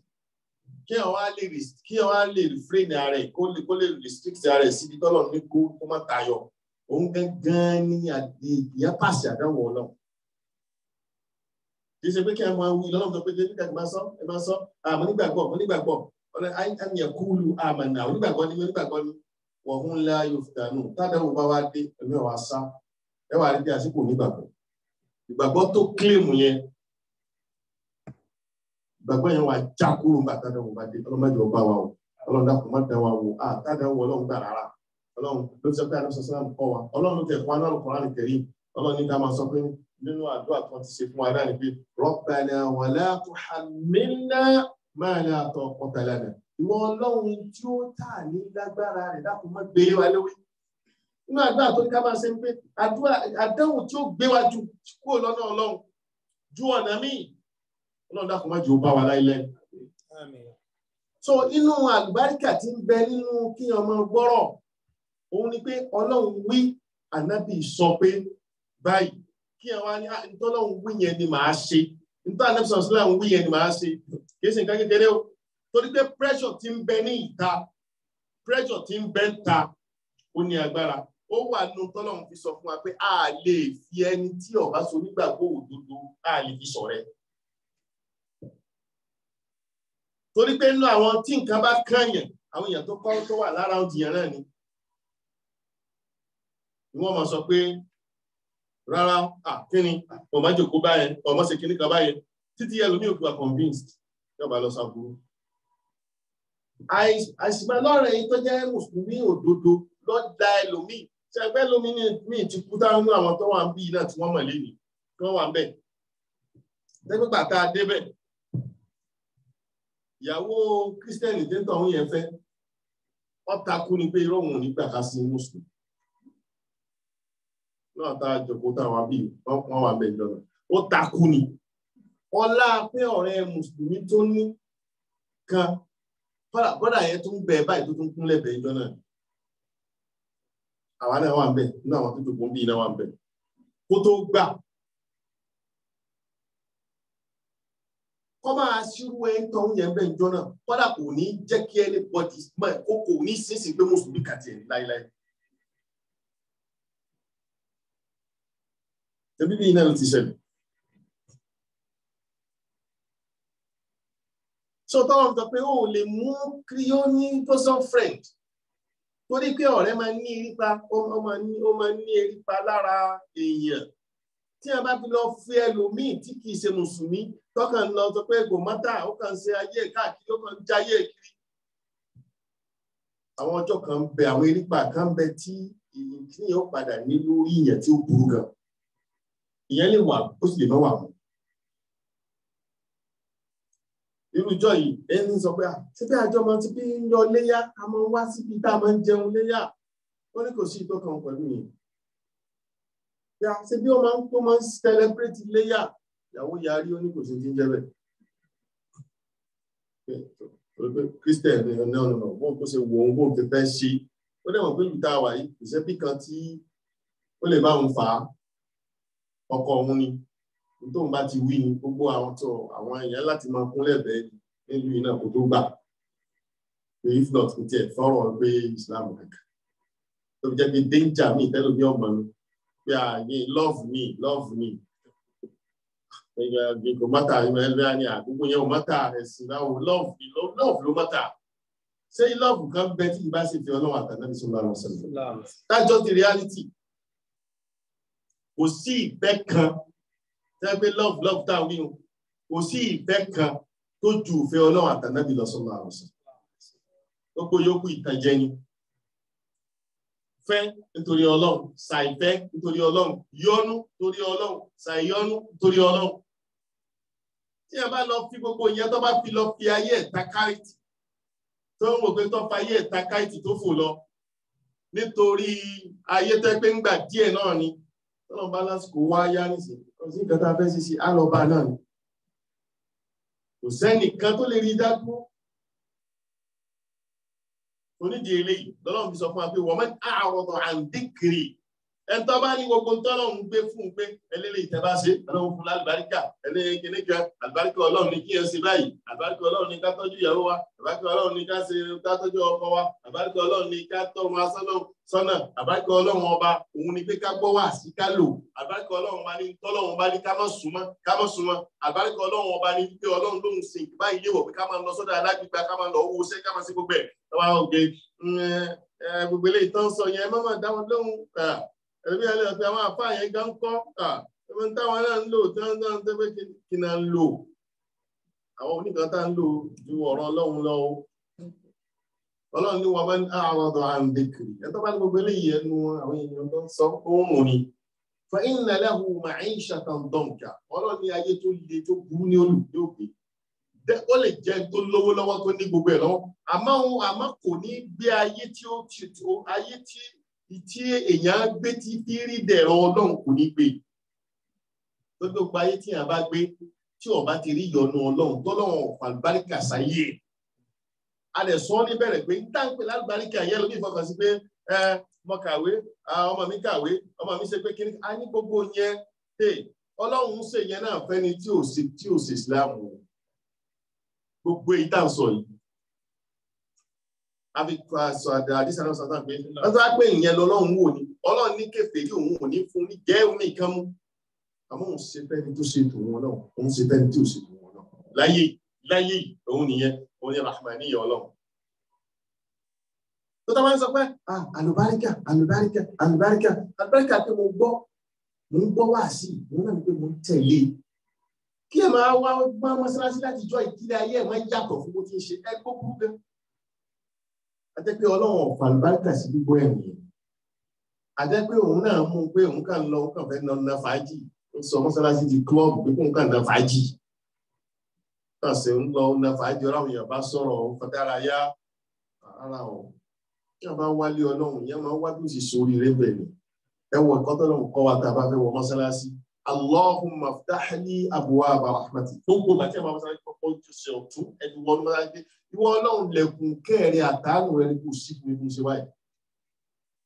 S1: Kí ọ wá lè refrain ara ẹ̀ kó lè restrict ara ẹ̀ síbi tọ́lọ́run ní kó má tayọ. Òun gangan ní ìyá pàṣẹ àdáwọ̀ Ọlọ́run. Kì í ṣe pé kí ẹ máa wí lọ́lọ́run tó pé kí ẹ máa sọ àmọ́ nígbàgbọ́ àmì ẹ̀kúlù àmànà onígbàgbọ́ ní wọ̀hún ńlá yóò fi dànù tádàwọ̀ bá wá dé ẹ̀mí ọ̀wá sá ẹ wà rí bí àsìkò nígbàgbọ́. Ìgbàgbọ́ tó kílèmù yẹn ìgbàgbọ́ yẹn wà já kúrò nígbà tádàwọ̀ bá dé ọlọ́mọdé ọba wa o Ọlọ́run dàpọ̀ má dá wa wò tádàwọ̀ Ọlọ́run gbà rárá Ọlọ́run ló ti sọ pé àdúrà sọ́sọ́ kọ́ wa Ọlọ́run ló tẹ̀ fún wa náà Al-Qur'an Al-Karim Ọlọ́run ní ká máa sọ pé nínú àdúrà tó ti ṣe fún wa dáa ni pé Rabbana wala tuhammilna ma la taqata lana. Ìwọ Ọlọ́run tí ó tà ní lágbára rẹ̀ dákun má gbé wa lórí. Nínú àdúrà tó ní ká máa ṣe ń pé àdánwò tí ó gbé wa ju kúrò lọ́nà Ọlọ́run ju ọ̀nà míì Ọlọ́run dákun má jẹ́ ó bá wa láìlẹ́. So inú àlùbáríkà tí ń bẹ nínú kí ọmọ gbọ́rọ̀ òun ni pé Ọlọ́run wí ànábì sọ pé báyìí kí àwọn ní Ọlọ́run wí yẹn ni màá ṣe nítorí ànábì sọ̀rọ̀ sílẹ̀ wí yẹn ni màá ṣe kì í ṣe nǹkan kékeré o. Torí pé pressure tí ń bẹ ní ìta pressure tí ń bẹ ń ta ó ní agbára ó wà nínú tọ́lọ́run fi sọ fún wa pé a lè fi ẹni tí ó bá so nígbàgbọ́ òdodo a lè fi ṣọ̀rẹ́. Torí pé nínú àwọn tí nǹkan bá kànyàn àwọn èèyàn tó wà lára òdìyàn náà ni wọ́n máa sọ pé rárá kí ni ọmọ jòkó báyẹn ọmọ ṣe kíní kan báyẹn títí ẹlòmíì ò fi wà convinced yóò bá lọ sábúrú. Àìsìmọ́ lọ́rẹ̀ yìí tó jẹ́ mùsùlùmí òdodo lọ da ẹlòmíì tí ẹgbẹ́ ẹlòmíì ti kú táwọn àwọn tó wà ń bí náà tí wọ́n mọ̀ lé ní tí wọ́n wà ń bẹ̀. Lẹ́gbẹ̀gbà tá a débẹ̀ ìyàwó kírísítẹ́nì tó ń tọ̀ ń yẹn fẹ́ wọ́n takú ni pé irọ́ òun nígbà ká sí mùsùlùmí. Náà tá a jòkó táwọn bí wọ́n wà ń bẹ̀ jọ náà ó takú ni. Ọlá pé ọ̀rẹ́ mùsùlùmí tó ní kan bọ́dà yẹn tó ń bẹ báyìí tó tún kúnlẹ̀ bẹ̀ ìjọ náà. Àwa náà wà ń bẹ̀ nínú àwọn tó jòkó bí iná wà ń bẹ̀. Kó tó gbà. Kọ́ máa ṣírú ẹ̀ ń tọ́ yẹn bẹ̀ ìjọ náà. Kọ́dà kò ní jẹ́ kí ẹni bọ́dì kò ní sísìn pé mùsùlùmí kàtì ẹ̀ láíláí. Tẹ̀bí bí iná ló ti ṣẹlẹ̀. So tọ́wọ́n sọ pé ó lè mú kí ó ní bosom friend torí pé ọ̀rẹ́ máa ní erípa ó máa ní erípa lára èèyàn tí a bá fi lọ fi ẹlòmíì tí kì í ṣe mùsùlùmí tọ́kàn lọ sọ pé kò mọ́tà ó kàn ṣe ayé káàkiri ó kàn jáyé kiri. Àwọn ọjọ́ kan bẹ àwọn erípa kan bẹ tí ìyẹn ó padà ní lórí ìyẹn tí ó burú gan. Ìyẹn lè wà ó sì lè má wà mọ́. Irújọ́ yìí ẹni sọ pé síbí àjọ máa ti bí ń lọ léyà a máa wá síbi tá a máa ń jẹun léyà ó ní kò sí ìtọ́ kan pẹ̀lú yìí. Ṣé bí ó máa ń celebrate léyà ìyàwó yarí ó ní kò sí ti ń jẹ́ bẹ́ẹ̀. Christian no wọ́n tó ṣe wo ohun bóun ti fẹ́ ṣe ó dẹ̀ mọ̀ pé ìta wà yìí ìṣẹ́bí kan tí ó lè bá òun fà á ọkọ òun ni tóun bá ti wí ni gbogbo àwọn èèyàn láti máa kúnlẹ̀ bẹ́ẹ̀ nílùú iná kó tó gbà pé if not kò tiẹ̀ fọ́rọ̀ pé Islam kankan tó fi jẹ́ pé danger mi tẹ́lẹ̀ bí ọmọ mi pé ààyè love me kò mátà ẹgbẹ́ ní àgbogbo yẹn ò mátà ẹ̀sìn náà love ló mátà ṣé love kan bẹ tí ìbá ṣe fi Ọlọ́run àtàlẹ́bí sọ́lá lọ sẹ́lẹ̀ that's just the reality kò sí ìfẹ́ kan tẹ́ pé love táwọn wí kò sí ìfẹ́ kan tó ju ìfẹ́ Ọlọ́run àtàlẹ́bí lọ sọ́lá lọ sẹ́lẹ̀ gbogbo yòókù ìtànjẹ ni fẹ́ nítorí Ọlọ́run ṣàìfẹ́ nítorí Ọlọ́run yọ́nú nítorí Ọlọ́run ṣàìyọ́nú nítorí Ọlọ́run tí ẹ bá lọ fi gbogbo ìyẹn tó bá fi lọ fi ayé ẹ̀ta káìtì tó ń wò pé tó fa ayé ẹ̀ta káìtì tó fò lọ nítorí ayé tẹ́ pé ń gbà díẹ̀ náà ni tọ́lọ́ bá lásìkò wá yá nìsín kò sí nǹkan tá a fẹ́ ṣe á lọ bá náà ni kò sẹ́nìkan tó lè rí dájú onídìí eléyìí lọ́lọ́run fi sọ fún wa pé wọ́n mẹ́ta àrọ̀dọ̀ àǹdíkiri ẹ̀ńtọ́ bá ní gbogbo tọ́lọ́run gbé fún un pé ẹlẹ́lẹ́ ìtẹ́bá ṣe ọlọ́run fún lálùbáríkà ẹlẹ́yìn kìnnìkan àlùbáríkà ọlọ́run ní kí ẹ ṣe báyìí àlùbáríkà ọlọ́run ní ká tọ́jú ìyàwó wa àlùbáríkà ọlọ́run ní ká tọ́jú ọkọ wa àlùbáríkà ọlọ́run ní ká tọ́ wọn sọ́nà àlùbáríkà ọlọ́run ọba òun ni pé ká gbọ́ wá sí ká lò àlùbáríkà ọlọ́run ọba ní tọ́lọ́run bá ní ká má súnmọ́ àlùbáríkà ọlọ́run ọba ní pé ọlọ́run lóhun sí báyìí léwọ̀ pé ká máa lọ sọ́dọ̀ alágbègbè ká máa lọ owó iṣẹ́ ká máa ṣe gbogbo ẹ̀ gbogbo eléyìí tán sọ yẹn má máa dá wọn lóhùn ẹbí alẹ́ ọ̀pẹ àwọn àfáà yẹn gan kọ́ ẹbí táwọn náà ń lò tí wọ́n ń tẹ́fẹ́ kí náà ń lò àwọn oníkan tá ń lò ju ọ̀rọ̀ Ọlọ́run lọ Ọlọ́run ní wọn bá ní àwọn ọ̀dọ̀ àǹdẹ̀kìrì ẹ̀tọ́ bá ní gbogbo eléyìí ẹnu àwọn èèyàn tó ń sọ ohun ni fa inna lahu ma'ishatan danka Ọlọ́run ní ayé tó le tó burú ní olùgbé ó lè jẹ́ tó lówó lọ́wọ́ tó ní gbogbo ẹ̀ lọ́wọ́ àmọ́ kò ní gbé ayé tí èèyàn gbé tí fi rí dẹ̀rọ Ọlọ́run kò ní gbé tó gbogbo ayé tí èèyàn bá gbé tí ó bá ti rí ìyọ́nú Ọlọ́run tọ́lọ́run àlùbáríkà sáyé a lè sọ ní bẹ̀rẹ̀ pé ń táǹpé lálùbáríkà yẹn lómi ìfọkàn sí pé mo kàwé ọmọ mi kàwé ọmọ mi ṣe pé kí a ní gbogbo yẹn Ọlọ́run ṣe yẹn náà fẹ́ni tí ò ṣe Ìsìlámù gbogbo èyí tá à ń sọ yìí àfi sọ àdísàlọ sọtàn pé lọ́sọ̀ á pé ìyẹn lọ́lọ́run wò ní Ọlọ́run ní kèfèrí òun ò ní fún ní jẹ́ omi kan mú àmọ́ òun ṣe fẹ́ni tó ṣe tòun náà òun ṣe fẹ́ni tí ò ṣe tòun náà láyé òun nìyẹn òun ni rahmaniya Ọlọ́run tó tá máa ń sọ pé àlùbáríkà pé mo gbọ́ wá sí òun náà ni pé mo ń tẹ̀lé kí ẹ máa wá gbá mọ́sálásí láti jọ ìdílé ayé ẹ̀ máa yàtọ̀ fún bó ti ń ṣe ẹgbó burú gan. Àjẹ́ pé Ọlọ́run ọ̀fà àlùbáríkà sí gbígbọ́ ẹ̀mí ẹ̀. Àjẹ́ pé òun náà mú pé òun kàn lọ òun kàn fẹ́ na fàájì ó sọ mọ́sálásí di klọ́ọ̀bù pé òun kàn na fàájì. Kàṣẹ ń lọ na fàájì ọ̀rọ̀ àwọn èèyàn bá sọ̀rọ̀ fọdára yá ara ọ̀. Kí wọ́n bá wálé Ọlọ́run yẹn máa wá bí ó sì sórí rẹ̀ bẹ̀rẹ̀. Ẹ wọ ẹ̀kọ́ tó lọ́run kọ́ wa tá a bá fẹ́ wọ mọ́sálásí. Allahumma ftah li abwaaba rahmatik. Gbogbo bàtí àwọn ọmọ kọ́kọ́ jù sí ọ̀tún ẹni wọ́n máa ń gbé. Ìwọ Ọlọ́run lẹ̀kùn kẹ́ẹ̀rẹ́ àtàánù rẹ̀ ní kò sí fún ibi ṣe wáyé.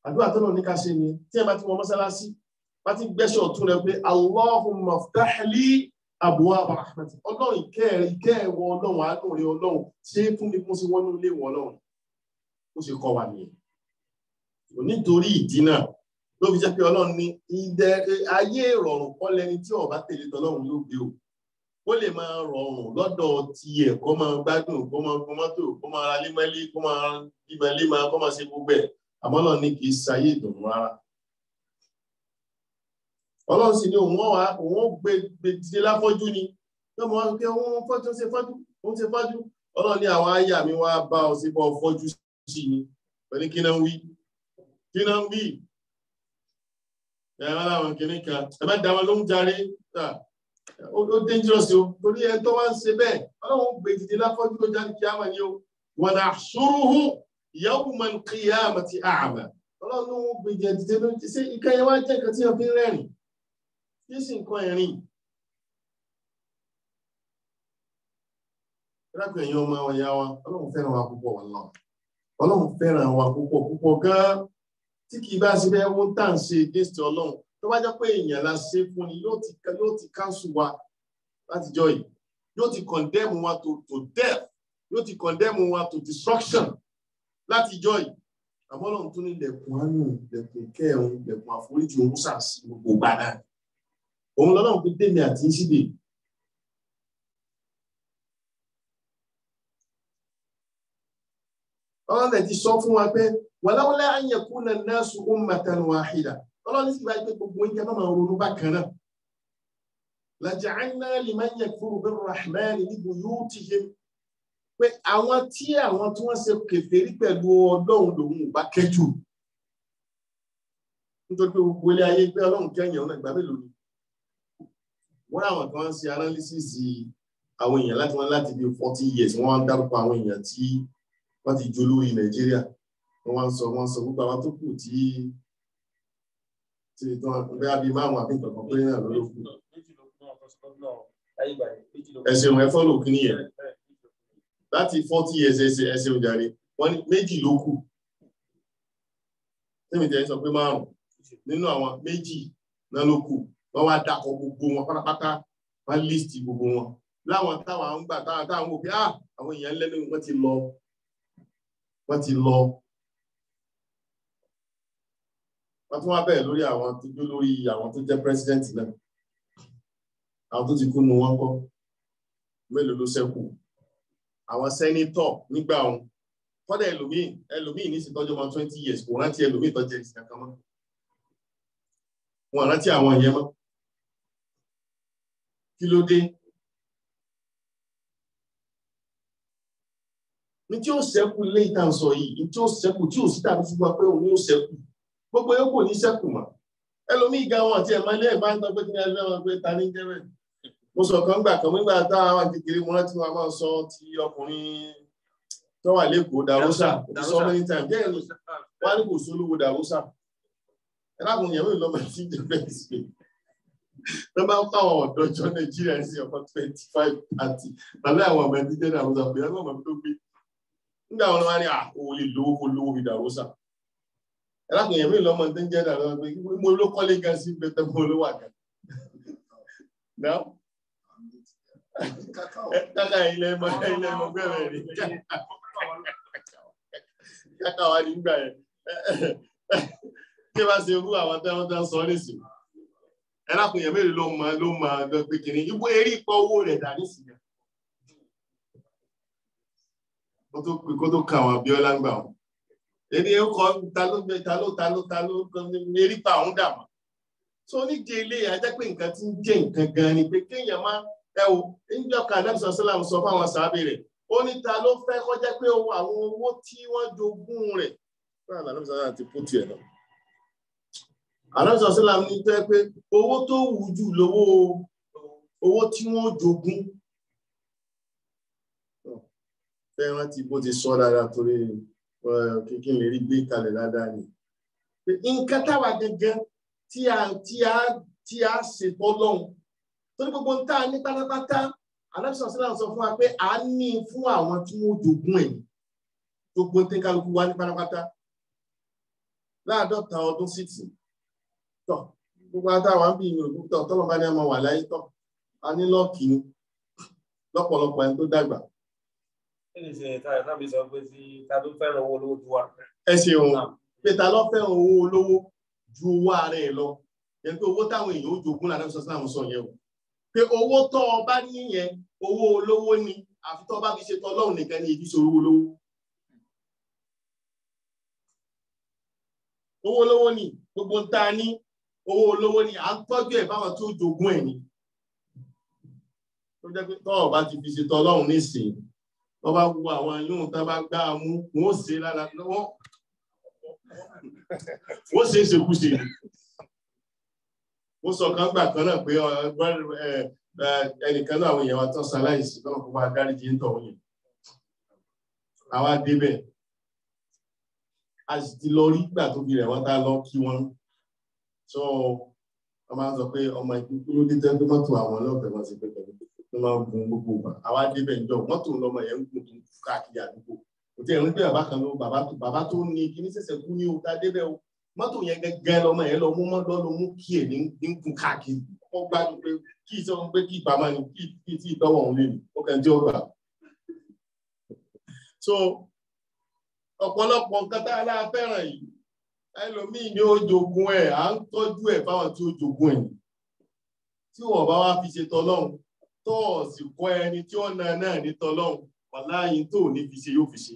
S1: Àdúrà tó náà ní ká ṣe ni tí ẹ bá ti wọ mọ́sálásí bá ti gbẹ́sẹ̀ ọ̀tún rẹ̀ pé Allahumma ftah li abwaaba rahmatik. Ọlọ́run ìkẹ́ẹ̀wọ̀ Ọlọ́run àánú rẹ̀ Ọlọ́run ṣe fún mi fún sí wọ́n ní ilé wọn Ọlọ́run. Ó ṣe kọ́ wa nìyẹn. Nítorí ìdí náà ló fi jẹ́ pé Ọlọ́run ní ayé ìrọ̀rùn kọ́ lẹni tí ó bá tẹ̀lé tọ́lọ́run ló gbé o ó lè máa rọrùn lọ́dọ̀ tiẹ̀ kó máa gbádùn kó máa gun mọ́tò kó máa ra límọ́lé kó máa bímọ́lé máa kó máa ṣe gbogbo ẹ̀ àmọ́ Ọlọ́run ní kì í ṣayé ìdùnnú rárá Ọlọ́run sì ní òun gbé dídé láfọ́jú ni lọ́mọ wọn pé òun fọ́jú ṣe fọ́jú Ọlọ́run ní àwọn àyà mi wá bá ọ sí bọ́ fọ́jú sí ni pẹ̀lú kí náà ń wí ẹ̀rọ àwọn kìnnì kan ẹ̀bẹ́ dáwọn ló ń jarí ó dangerous o torí ẹ tó wá ń ṣe bẹ́ẹ̀ Ọlọ́run gbé dìde láfọ́jú ló jáde kí á mà ní o wa nahshuruhu yawmal qiyamati a'ma Ọlọ́run ló ń gbé dìde ló ti ṣe ìkẹyẹ wá jẹ́ nǹkan tí wọ́n fi ń rẹ́rìn kí sì nǹkan ẹ̀rìn Rákùn èèyàn ọmọ àwọn ìyá wa, Ọlọ́run fẹ́ràn wa púpọ̀ wọn náà. Ọlọ́run fẹ́ràn wa púpọ̀ púpọ̀ gan-an. Tí kì í bá ṣe bẹ́ẹ̀ wọ́n tà ń ṣe against Ọlọ́run. Tó bá jẹ́ pé èèyàn la ṣe fún ni yóò ti cancel wa láti jọ yìí. Yóò ti condemn wa to death. Yóò ti condemn wa to destruction láti jọ yìí. Àmọ́ Ọlọ́run tún ní ilẹ̀kùn àánú, ilẹ̀kùn kẹrùn, ilẹ̀kùn àforíjì òun ṣàṣì gbogbo gbàdá. Òun lọ́lọ́run fi dèmi àti ìṣídè. Ọlọ́run lè ti sọ fún wa pé walawla an yakuna an-nasu ummatan wahida. Ọlọ́run sì bá pé gbogbo oúnjẹ máa ronú bákan náà. Laja'alna liman yakfuru bir-rahmani li buyutihim. Pé àwọn tí wọ́n ṣe kèfèrí pẹ̀lú Ọlọ́run lòun bá kẹ́jù. Nítorí pé gbogbo ilé ayé pé Ọlọ́run kẹ́yìn ọ̀nà ìgbà mélòó ni. Wọ́n àwọn kan ṣe analysis àwọn èèyàn láti bí 40 years wọ́n wá ń dárúkọ àwọn èèyàn tí wọ́n ti jó lórí Nàìjíríà. Wọ́n sọ gbogbo àwọn tó kù tí bẹ́ẹ̀ bí márùn-ún àbí nǹkan kan pé náà ló kù. Ẹ̀sìn òun ẹ̀fọ́ ló kí ní yẹn. Láti 40 years ẹ̀sìn òjàre, wọ́n ní méjì ló kù. Tẹ́mi tẹ́ sọ pé márùn-ún nínú àwọn méjì náà ló kù. Wọ́n wá dákọ̀ gbogbo wọn pátápátá, wọ́n list gbogbo wọn. Láwọn táwọn ń gbà táwọn wò pé àwọn èèyàn lẹ́nu wọ́n ti lọ. Wọ́n tún wá bẹ̀rẹ̀ lórí àwọn tó jó lórí àwọn tó jẹ́ president náà. Àwọn tó ti kú nu wọn kọ́. Mélòó ló ṣẹ́kù? Àwọn senator nígbà wọn. Kọ́dà ẹlòmíì ní sí tọ́jú ọmọ 20 years kò rántí ẹlòmíì tọ́jú ẹ̀sìn kankan mọ́. Wọ́n rántí àwọn ìyẹn mọ́. Kí ló dé? Ní tí ó ṣẹ́kù ilé ìtàn sọ yìí, ní tí ó ṣẹ́kù tí ò sí tàbí fún wa pé òun ní ó ṣẹ́kù. Gbogbo yóò kò ní ṣẹ́kù mọ́. Ẹlòmíì ga wọn àti ẹ̀mọ́ ilé ẹ̀bá ń tọ́ pé kí ní ẹgbẹ́ wọn pé ta ní jẹ́rẹ̀. Mo sọ kan gbà kan nígbà táwọn kékeré mo rántí wọn máa sọ ti ọkùnrin tó wà lẹ́kọ̀ọ́ Dàrósà so many times. Jẹ́ ìlú wá ní kò sólówó Dàrósà. Ẹ lákùnrin yẹn lọ́mọ tí jẹ́ bẹ́ẹ̀ sí. Wọ́n bá ń káwọn ọ̀dọ́ jọ Nàìjíríà sí ọkọ̀ 25 àti tàbí àwọn ọmọ ẹni jẹ́ Dàrósà pé ẹgbẹ́ ọmọ tó gbé. Nígbà wọn wá ní òun lè lówó bí Dàrósà. Ẹ lákùnrin yẹn lọ́mọ tó ń jẹ́ Dàrósà pé mo ló kọ́lé gan sí pé mo ló wà gan. Now, kaka ilẹ̀ mọ̀ bẹ̀rẹ̀ rí. Kaka wà nígbà yẹn. Kí bá ṣe rú àwọn tán sọ nísìn. Ẹ lákùnrin yẹn mélòó ló máa lọ pé kìíní. Ibú eré ipò owó rẹ̀ dà nísìn. Kó tó ka àwọn Abíọ́lá ń gbà wọn. Èdè ọkọ̀ ta ló eré pa àwọn dàmọ́. So oníje ilé ajẹ́ pé nǹkan tí ń jẹ́ nǹkan gan ni pé kéèyàn máa níjọ́ kan Ànábì sọ́lám sọ fáwọn sàábé rẹ̀ ó ní ta ló fẹ́ kọjá pé àwọn owó tí wọ́n jogún rẹ̀ fún Ànábì sọ́lám ti put ẹ̀ náà. Ànábì sọ́lám ní tó yẹ pé owó tó wù jù lówó owó tí wọ́n jogún. Fẹ́ràn tí bó ti sọ dáadáa torí kíkín lè rí gbé kalẹ̀ dáadáa ni. Nǹkan táwa gẹ́gẹ́ tí a ṣètò Ọlọ́run torí gbogbo ń tà ní pátápátá Ànábì sọ́lám sọ fún wa pé a ní fún àwọn tí wọ́n jogún ẹ̀ gbogbo ń tẹ́ kálukú wá ní pátápátá láàdọ́ta ọdún sí ti tọ̀ gbogbo àtàwọn àbí ìròyìn tọ́lọ́ bá ní ọmọ wà láyé tọ̀ a ní lọ́ọ̀kì ni lọ́pọ̀lọpọ̀ ẹni tó dàgbà.
S2: Kí ni ṣe tàbí sọ pé tí ta ló fẹ́ràn owó olówó ju wa?
S1: Ẹ ṣeun pé ta ló fẹ́ràn owó olówó ju owó ara ẹ̀ lọ yẹn pé owó táwọn èèyàn ó jogún Ànábì sọ́lám sọ yẹn o pé owó tó o bá ní yẹn owó olówó ni àfi tó o bá fi ṣe tọ́lọ́run nìkan ní ìdí ìṣòro olówó. Owó olówó ni gbogbo ń ta ní owó olówó ni à ń tọ́jú ẹ̀ báwọn tó jogún ẹ̀ ni. Tó jẹ́ pé tó o bá ti fi ṣe tọ́lọ́run nísìnyí wọ́n bá wo àwọn yóò tá bá gbá a mú wọ́n ṣe lára lọ́wọ́ wọ́n ṣe é ṣekúṣe. Mo sọ kan gbà kan náà pé ẹnìkan náà àwọn èèyàn wa tán ṣaláìsí náà kó máa dáríjì ń tọ̀ yẹn. Àwa débẹ̀. A sì ti lọ rí gbà tó fi rẹ̀ wọ́n tá lọ kí wọ́n. So wọ́n máa ń sọ pé ọmọ ìpínlẹ̀ ló dé tẹ́ pé mọ́tò àwọn ọlọ́pẹ̀ wọn sí pé pẹ̀lú máa ń gun gbogbo wa àwa débẹ̀ ń jọ mọ́tò lọ́mọ yẹn ń gun tó káàkiri àdúgbò kò tí ẹ̀ ń gbé bàbá kan ló bàbá tó ní kíní ṣẹ̀ṣẹ̀ kú ní o ta débẹ̀ o mọ́tò yẹn gẹ́gẹ́ lọ́mọ yẹn lọ mú kí ẹ̀ ní gun káàkiri wọ́n gbádùn pé kí ìṣe wọn pé kí ìpamọ́ ni kí tí ìtọ́wọ̀ òun lè ní ó kàn jẹ́ ọgbà. So ọ̀pọ̀lọpọ̀ nǹkan tá a láà fẹ́ràn yìí ẹlòmíì ni ó jogún ẹ̀ à ń tọ́jú ẹ̀ fáwọn tí ó jogún ẹ̀ tí wọ́n bá wá fi ṣe tọ́lọ́hun tó sì kọ́ ẹni tí ó náà ní tọ́lọ́hun wàláhì tó ní fi ṣe yóò fi ṣe.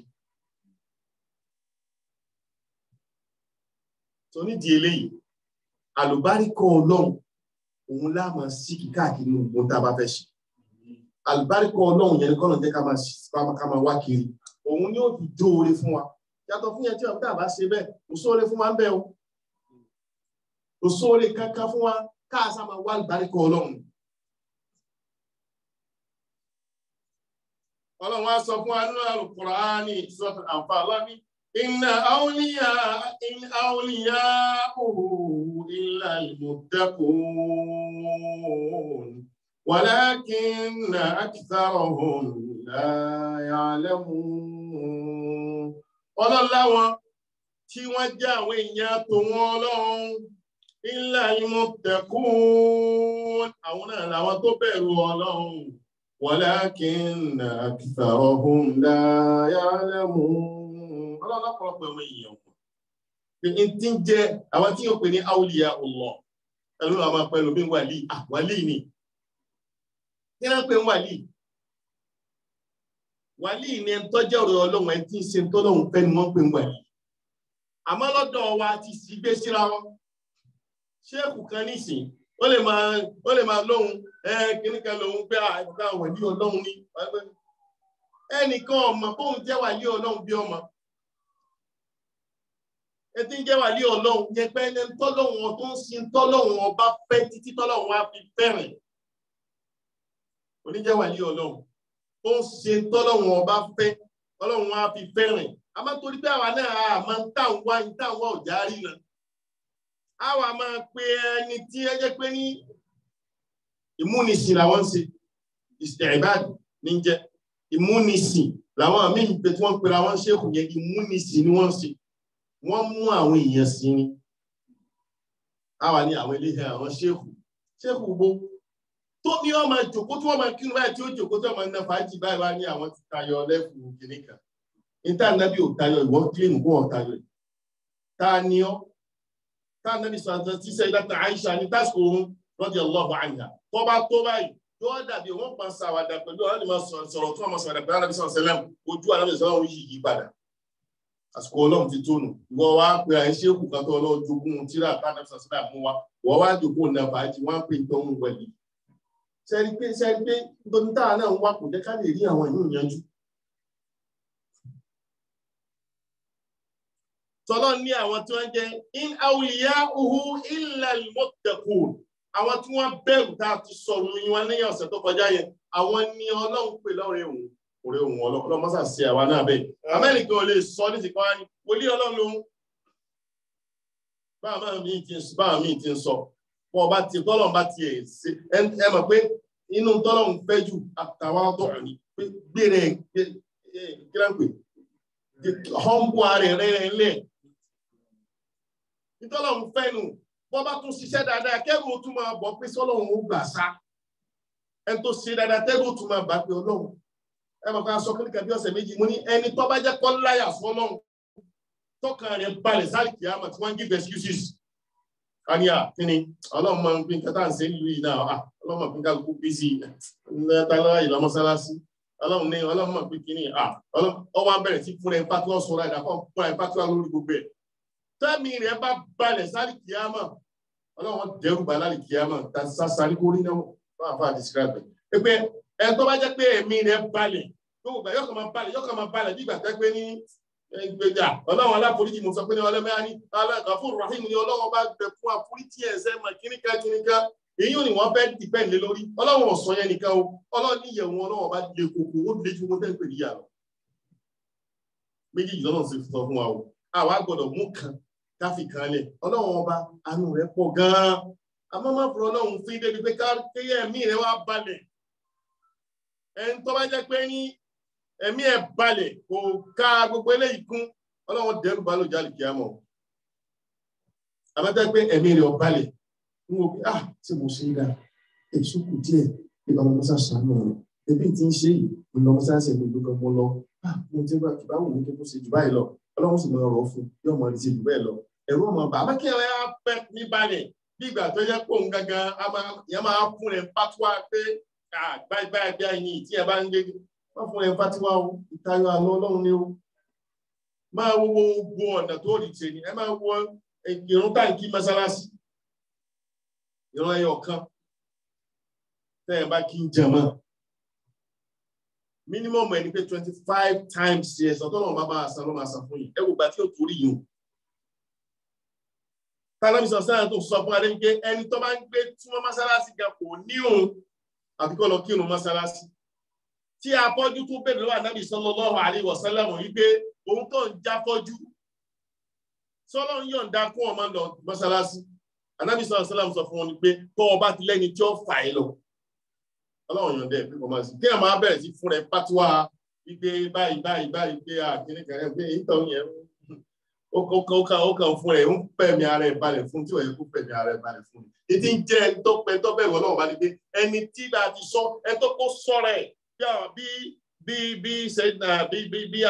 S1: So nídìí eléyìí àlùbáríkọ Ọlọ́run òun láàmà sí káàkiri ohun tá a bá fẹ́ ṣe àlùbáríkọ Ọlọ́run yẹn kọ́nà jẹ́ ká máa wá kiri òun ni ó fi dóore fún wa yàtọ̀ fún yẹn tí ọ̀tá bá ṣe bẹ́ẹ̀ kò sóore fún wa ń bẹ o kò sóore kankan fún wa káàsá máa wá àlùbáríkọ Ọlọ́run. Ọlọ́run wá sọ fún wa nínú Al-Qur'ani Suratul Anfal ní inna awliya'uhu illa al-muttaqun walakinna aktharahum la ya'lamun. Ọlọ́run láwọn tí wọ́n jẹ́ àwọn èèyàn tó wọ́n Ọlọ́run illa al-muttaqun àwọn náà làwọn tó bẹ̀rù Ọlọ́run walakinna aktharahum la ya'lamun. Ọlọ́run lọ́pọ̀lọpọ̀ ẹ̀wọ̀n èèyàn pé n tí ń jẹ́ àwọn tí yóò pè ní awliya'ullah ẹ̀rọ àwọn apẹ̀lú bí wàlí wàlí ni kí wọ́n pè ń wàlí wàlí ni ẹni tó jẹ́ ọ̀rọ̀ Ọlọ́run ẹni tí ń ṣe tọ́lọ́run fẹ́ ni wọ́n pè ń wàlí àmọ́ lọ́dọ̀ wa ti sì gbé síra wọn ṣéèkù kan nísìn ó lè máa lóhun kìnnìkan lòun pé àìbùkà wàlí Ọlọ́run ní ẹnìkan ọmọ bóun jẹ́ wàlí Ọlọ́run bí ọmọ ẹtí ń jẹ́ wàlí Ọlọ́run yẹ pé ẹni tọ́lọ́run tó ń sin tọ́lọ́run ọba fẹ́ títí tọ́lọ́run wá fi fẹ́ràn oníjẹ́ wàlí Ọlọ́run ó ń ṣe tọ́lọ́run ọba fẹ́ Ọlọ́run wá fi fẹ́ràn a máa torí pé àwa náà a máa ń tàwọn ọ̀já rí náà àwa máa pe ẹni tí ẹ jẹ́ pé ní ìmúnisìn làwọn ń ṣe ìṣẹ̀ìbáàdì ní jẹ́ ìmúnisìn làwọn àmì ìpè tí wọ́n pera wọn ṣéèkù yẹn ìmúnisìn ni wọ́n ṣe wọ́n mú àwọn èèyàn sí ni àwa ní àwọn ilé àwọn ṣéèkù gbogbo tó ní ọmọ ìjòkó tí wọ́n máa kírun báyìí tí ó jòkó tí wọ́n máa ń ná fàájì báyìí wá ní àwọn ti tayọ lẹ́fù kìnìkan ìtànàbí ò tayọ ìwọ́n kílìmù kó wọ́n tayọ ẹ̀ ta ni ọ́ tànàbí sọ̀tàn tí sẹ́yìn láti Àìṣà ní tásìkò òun radiyallahu anha tó bá tó báyìí yóò dàbí wọ́n pa sàwàdà pẹ̀lú àwọn ènìyàn sọ̀rọ̀ tí wọ́n máa sàwàdà pẹ̀lú Ànábì sallallahu alaihi wasallam ojú Ànábì sallallahu alaihi wasallam yìí padà àsìkò Ọlọ́run ti tónù ìwọ wá pé àìṣe òkú kan tó Ọlọ́run jogún tíra Ànábì sallallahu alaihi wasallam mú wa wọ́n wá jogún náà fàájì wọ́n pè tó ń wẹ̀lì sẹ́rí pé nítorí táà náà ń wá kò jẹ́ ká lè rí àwọn ìlú yanjú. Tọ́lọ́ ní àwọn tí wọ́n jẹ́ in awliya'uhu illa al-muttaqun àwọn tí wọ́n bẹ̀rù tá a ti sọ̀rọ̀ yín wọn ní ọ̀sẹ̀ tó kọjá yẹn àwọn ni Ọlọ́run pè lọ́rẹ̀ òun Ọlọ́run mọ́sà sí àwa náà bẹ́ẹ̀ Amẹ́ríkà ò lè sọ ní ìsìnkú wá ní wòlíì Ọlọ́run lòun báwa míì ti ń sọ wọ́n bá ti tọ́lọ̀ bá ti ẹ̀ sí ẹ mọ̀ pé inú tọ́lọ̀ ń fẹ́ jù àtàwọn tó rẹ̀ ní pé gbére kíláǹpé ọ̀húnbù ààrẹ rẹ̀ lẹ̀ nítọ́lọ̀ ń fẹ́ nù wọ́n bá tún ṣiṣẹ́ dáadáa kẹ́rù ó tún máa bọ̀ pé sọ́lọ́run ó gbà sá ẹni tó ṣe dáadáa kẹ́rù ó tún máa bà pé Ọlọ́run ẹ mọ̀ ká sọ kíníkà bí ọ̀sẹ̀ méjì mo ní ẹni tó bá jẹ́ kọ́ láyà fọ́lọ́run tọ́kàn rẹ̀ balẹ̀ sáré kìámà tí wọ́n ń give excuses àníyà kíni Ọlọ́run máa ń pín kẹta ń ṣe ìlú yìí náà Ọlọ́run máa pín kálukú bísí tálá ìlú mọ́sálásí Ọlọ́run máa pín kíní ọwọ́ abẹ́rẹ́ sí fúnra ẹ̀ pátí wọ́n sọ̀rọ̀ àdàkọ́ fúnra ẹ̀ pátí wọ́n lórí gbogbo ẹ̀ tẹ́mi rẹ̀ bá balẹ̀ sáré kìámà Ọlọ́run dẹ́rù bá lárí kìámà sáré kórí náà wọ́n àfa describe ẹ̀ pé ẹ̀ tó bá jẹ́ pé ẹ̀mí rẹ̀ balẹ̀ yọkàn máa balẹ̀ bí ìgbà tẹ́ pé ní gbẹjà Ọlọ́run aláforíjì mo sọ pé ní ọlọ́mẹ́ ní Al-Ghafur Rahim ni Ọlọ́run bá gbẹ fún àforíjì ẹ̀ṣẹ̀ mọ̀ kíníkà èyí ò ní wọ́n fẹ́ dìpẹ́ lé lórí Ọlọ́run ọ̀sán yẹn nìkan o Ọlọ́run níyẹ̀ wọn Ọlọ́run bá lè kòkò ó lè ju wọn tẹ́ ń pè níyà lọ méjì lọ́nà sì sọ fún wa o àwa gbọ́dọ̀ mú kan káfí kan lẹ̀ Ọlọ́run ọba àánú rẹ̀ pọ̀ gan-an àmọ́ má fọ Ọlọ́run fún débi pé kéyẹ ẹ̀mí rẹ̀ wá balẹ̀
S3: ẹni tó bá jẹ́ pé ní ẹ̀mí ẹ̀ balẹ̀ kò ká gbogbo eléyìí kún ọlọ́run dẹ́rù bá lò jálì kí á mọ̀ àbẹ́tẹ́ pé ẹ̀mí rẹ̀ ọ̀ balẹ̀ ń wo pé tí mo ṣe dá èso kù díẹ̀ nípa ọmọọmọsá ṣàánú rẹ̀ ẹbí tí ń ṣe yìí ọmọọmọsá ṣe gbogbo kan mọ́ lọ mo ti bá kí báwo ní kí kó ṣe jù báyìí lọ ọlọ́run sì máa rọ̀ fún yóò máa ṣe jù bẹ́ẹ̀ lọ ẹ̀rú ọmọ bá àmọ́ kí ẹ pẹ́ ní balẹ̀ bí ìgbà tó yẹ kó ń gangan ìyẹn máa fún rẹ̀ pátúwá pé báyìí bí ẹyin tí ẹ bá ń gbé wọ́n fún rẹ̀ pátúwá o ìtayọ àlọ́ ọlọ́run ni o máa wo gbogbo ọ̀nà tó rí ṣe ni ẹ máa wo ìrun táǹkì mọ́sálásí ìran ẹyọ kan tẹ́ ẹ bá kí ń jẹ mọ́ minimum ẹni pé 25 times yes ọ̀tọ́lọ́run bá bá a san ló máa san fún yìí ẹ wò gbà tí ó torí yìí o tánàbí sọ sáà tó sọ fún adé pé ẹni tó bá ń gbé tí wọ́n mọ́sálásí gan kò ní òun àbí kó lọ kírun mọ́sálásí tí afọ́jú tó bẹ̀rẹ̀ lọ́wọ́ Ànábì sallallahu alaihi wasallam yìí pé òun tó ń já fọ́jú sọ́lọ́ ń yọ̀ǹda kó ọmọ lọ mọ́sálásí Ànábì sallallahu alaihi wasallam sọ fún wọn ni pé tó ọba ti lẹ́ni tí ó fà é lọ ọlọ́run yọ̀ǹda ẹ̀ pé kò máa sí kí ẹ̀ máa bẹ̀rẹ̀ sí fún rẹ̀ pátúwà wípé báyìí pé àkíní kan pé ìtọ́ yẹn ó kàn fún ẹ̀ ń pẹ̀mí ara ẹ̀ balẹ̀ fún tí ò yẹ kó pẹ̀mí ara ẹ̀ balẹ̀ fún ní ti ń jẹ́ ẹni tó pẹ́ tó bẹ̀rù ọlọ́run bá ní pé ẹni tí bá ti sọ ẹ tó kó sọ̀rọ̀ ẹ̀ bí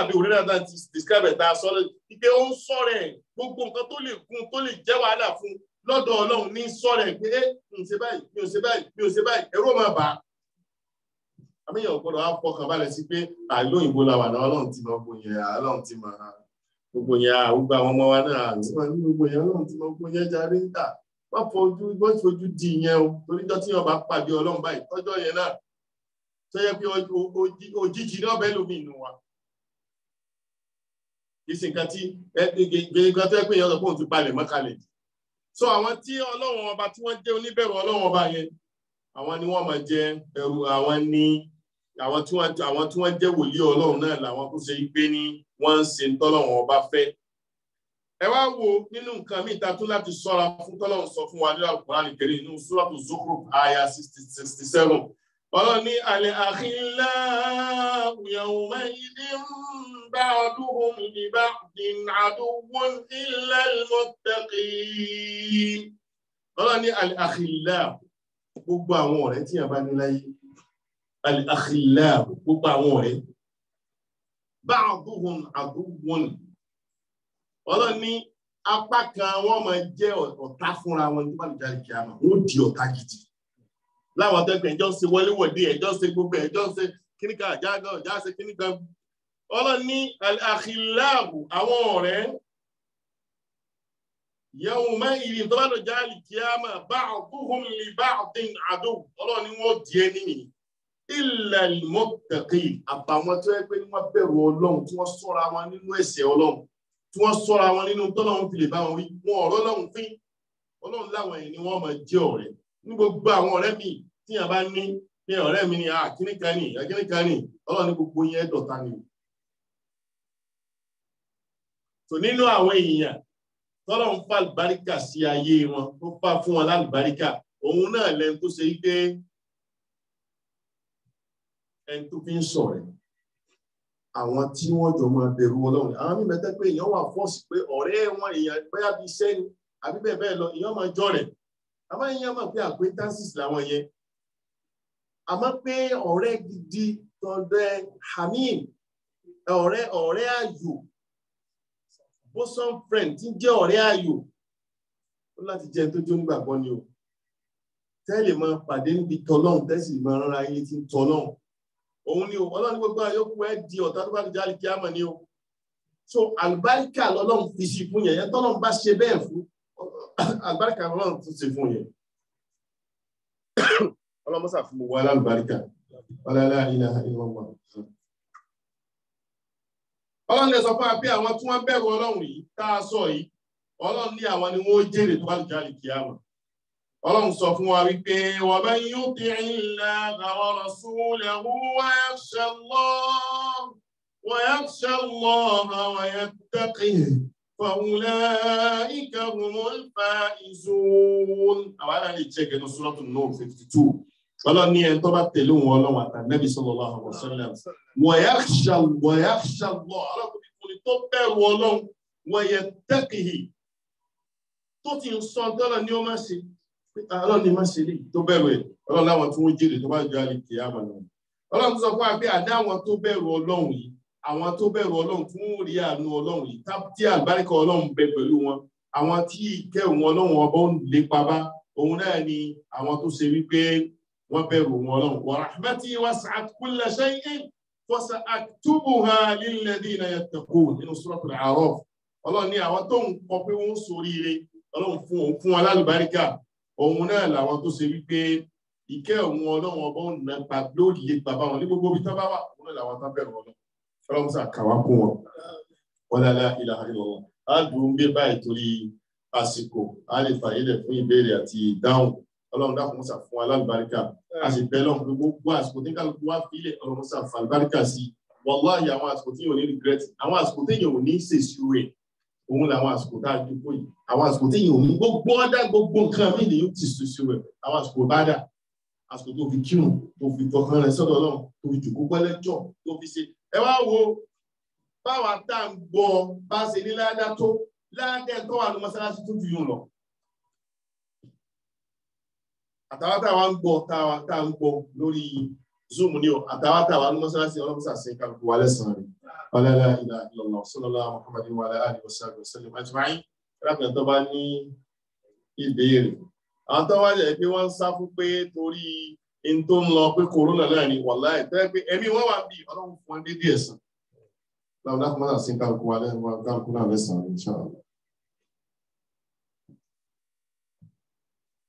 S3: àbí òrìrì náà ti describe ẹ̀ tá a sọ̀rọ̀ pé ó ń sọ̀rọ̀ ẹ̀ gbogbo nǹkan tó lè gún tó lè jẹ́ wàhálà fún lọ́dọ̀ ọlọ́run ní sọ̀rọ̀ ẹ̀ pé mi ò ṣe báyìí ẹ̀rọ máa bà á àmìyàn gbọ́dọ̀ á fọkàn balẹ̀ sí pé àìlóyìnbó la wà náà ọlọ́run ti mọ gbogbo yẹn ọlọ́run ti mọ gbogbo yẹn àwùgbà àwọn ọmọ wa náà ní gbogbo yẹn ọlọ́run ti mọ gbogbo yẹn jáde ń tà wọ́n fojú di ìyẹn o toríjọ́ tí wọ́n bá pàdé ọlọ́run báyìí tọ́jọ́ yẹn náà tó yẹ pé òjijì náà bẹ́ẹ̀ lómi inú wa kì í ṣe nǹkan tí gbẹ̀ngàn tó yẹ pé ìyẹn ọ̀pọ̀ ti balẹ̀ mọ́kalẹ̀ so àwọn tí ọlọ́run ọba tí wọ́n jẹ́ oníbẹ̀rù ọlọ́run ọba yẹn àwọn ni wọ́n máa jẹ́ ẹrú àwọn tí wọ́n jẹ́ wòlíì ọlọ́run náà làwọn tó ṣe gbé ní wọ́n ń ṣe tọ́lọ́run ọba fẹ́ ẹ wá wo nínú nǹkan míì ta tún láti ṣọ́ra fún tọ́lọ́run sọ fún wa nínú Al-Qur'an Al-Karim nínú Suratu Zukhruf aya 67 ọlọ́run ní al-akhillau yawma'idhin ba'duhum li ba'din aduwwun illa al-muttaqin ọlọ́run ní al-akhillau gbogbo àwọn ọ̀rẹ́ tí a bá ní láyé al-akhillau gbogbo àwọn ọ̀rẹ́ ba'duhum aduwwun ọlọ́run ní apá kan wọ́n máa jẹ́ ọ̀tá fúnra wọn tó bá lè jáde kíámà wọ́n di ọ̀tá gidi láwọn tẹ́gbẹ̀ ẹjọ́ ṣe wọléwọ̀dé ẹjọ́ ṣe gbogbo ẹjọ́ ṣe kíníkà àjágọ́ ọjà ṣe kíníkà ọlọ́run ní al-akhillau àwọn ọ̀rẹ́ yawma'idhin tó bá lọ jáde kíámà ba'duhum li ba'din aduw ọlọ́run ní wọ́n di ẹni nìyí illa al-muttaqin àbàwọn tó yẹ pé wọ́n bẹ̀rù ọlọ́run tí wọ́n ṣọ́ra wọn nínú ẹ̀ṣẹ̀ ọlọ́run tí wọ́n ṣọ́ra wọn nínú tọ́lọ́run fi lè bá wọn wí wọn ọ̀rọ̀ ọlọ́run fín ọlọ́run láwọn ẹ̀yìn ni wọ́n máa jẹ́ ọ̀rẹ́ ní gbogbo àwọn ọ̀rẹ́ mi tí yàn bá ní ní ọ̀rẹ́ mi ni kíníkan ní ọlọ́run ní gbogbo yẹn dọ̀tá ni. tò nínú àwọn èèyàn tọ́lọ́run fà àlùbáríkà sí ayé wọn tó fà fún wọn lálùbáríkà òun náà lẹ́nu tó ṣe wípé ẹni tó fi ń sọ̀rẹ́ àwọn tí wọ́n jọ máa bẹ̀rù ọlọ́run àwọn mímẹ́ tẹ́ pé èèyàn wà fọ́ọ̀sì pé ọ̀rẹ́ wọn èèyàn bóyá bí iṣẹ́ ni àbí bẹ́ẹ̀ bẹ́ẹ̀ lọ èèyàn máa jọ rẹ̀ àmọ́ èèyàn máa pé acquaintances làwọn yẹn àmọ́ pé ọ̀rẹ́ gidi tọ́dọ̀ hamim ọ̀rẹ́ ayò bosom friend tí jẹ́ ọ̀rẹ́ ayò ó láti jẹ́ tó jó nígbàgbọ́ ni o tẹ́lẹ̀ máa pàdé níbi tọ́lọ́hún tẹ́sì máa rán ayé tí ń tọ́lọ́hún òun ni o ọlọ́run gbogbo àyókù ẹ̀ di ọ̀tá tó bá ti jáde kí á mọ̀ ní o so àlùbáríkà lọ́lọ́run fi sí fún yẹn tọ́lọ́run bá ṣe bẹ́ẹ̀ fún àlùbáríkà lọ́lọ́run tún ṣe fún yẹn ọlọ́run sà fún gbogbo alálùbáríkà la ilaha illallah ọlọ́run lè sọ fún wa pé àwọn tí wọ́n bẹ̀rù ọlọ́run yìí tá a sọ yìí ọlọ́run ní àwọn ni wọ́n jèrè tó bá ti jáde kí á mọ̀ ọlọ́run sọ fún wa wípé wa man yuti'i llaha wa rasulahu wa yakhsha Allaha wa yattaqihi fa ulaika humul faizun àwọn ará lè check ẹnu Suratul Nur 52 ọlọ́run ní ẹni tó bá tẹ̀lé òun ọlọ́run àtànẹ́bí sallallahu alaihi wasallam wa yakhsha Allah ọlọ́run tó bẹ̀rù ọlọ́run wa yattaqihi tó ti ń sọ tọ́lọ̀ ní ó má ṣe ọlọ́run ní má ṣe lè tó bẹ̀rù ẹ̀ ọlọ́run láwọn tó ń jèrè tó bá jọ àlè kìí àmà náà ọlọ́run tó sọ fún wa pé àdá àwọn tó bẹ̀rù ọlọ́run yìí àwọn tó bẹ̀rù ọlọ́run fún rí àánú ọlọ́run yìí tí àlùbáríkà ọlọ́run bẹ pẹ̀lú wọn àwọn tí ìkẹ́ òun ọlọ́run ọba ń lépa bá òun náà ni àwọn tó ṣe wípé wọ́n bẹ̀rù wọn ọlọ́run wa rahmati wasi'at kulla shay'in fasa'aktubuha lilladhina yattaqun nínú suratul A'raf ọlọ́run ní àwọn tó ń kọ pé wọ́n ṣoríire ọlọ́run fún wọn lálùbáríkà òun náà làwọn tó ṣe wípé ìkẹ́ òun ọlọ́run ọba ń nàpa lórí ipa bá wọn ní gbogbo ibi tó bá wà òun náà làwọn tó bẹ̀rù ọlọ́run ọlọ́run sà kàwá kún wọn wala ilaha illallah á dùn bí báyìí torí àsìkò á lè fàyílẹ̀ fún ìbéèrè àti ìdáhùn ọlọ́run dákun sà fún alálùbáríkà a sì bẹ́ lọ́n gbogbo àsìkò tí kálukú wá fílẹ̀ ọlọ́run sà fún alùbáríkà sí wallahi àwọn àsìkò tí yóò ní regret àwọn àsìkò tí yóò ní ṣèṣirò ẹ̀ òun làwọn àsìkò tá a dúpọ̀ yìí àwọn àsìkò tí yóò ní gbogbo ọ̀dà gbogbo nǹkan mí ni yóò ti ṣèṣirò ẹ̀ àwọn àsìkò bá dà àsìkò tó fi kírun tó fi tọkàn rẹ̀ sọ́dọ̀ ọlọ́run tó fi jòkó pẹ́lẹ́jọ́ tó fi ṣe ẹ wá wo báwa tá à ń gbọ́ bá ṣe ní ládàá tó ládàá tó wà ní mọ́sálásí tó ju yùn lọ àtàwọn táwa ń gbọ́ tá à ń gbọ́ lórí Zoom ni o àtàwọn táwa ní mọ́sálásí ọlọ́run sàṣẹ kálukú wa lẹ́sàn-án rẹ̀ wala ilaha illallah sallallahu Muhammadin wa ala alihi wa sahbihi wa sallam ajma'in rákàn tó bá ní ìbéèrè àwọn tó wá jẹ́ pé wọ́n ń sá fún pé torí in tó ń lọ pé kòrónà náà ni wàláì tẹ́ pé ẹ̀mí wọ́n wà bí ọlọ́run fún wọn dédé ẹ̀sán láwọn dákùnmọ́ àti kálukú wa lẹ́sàn-án insha Allah.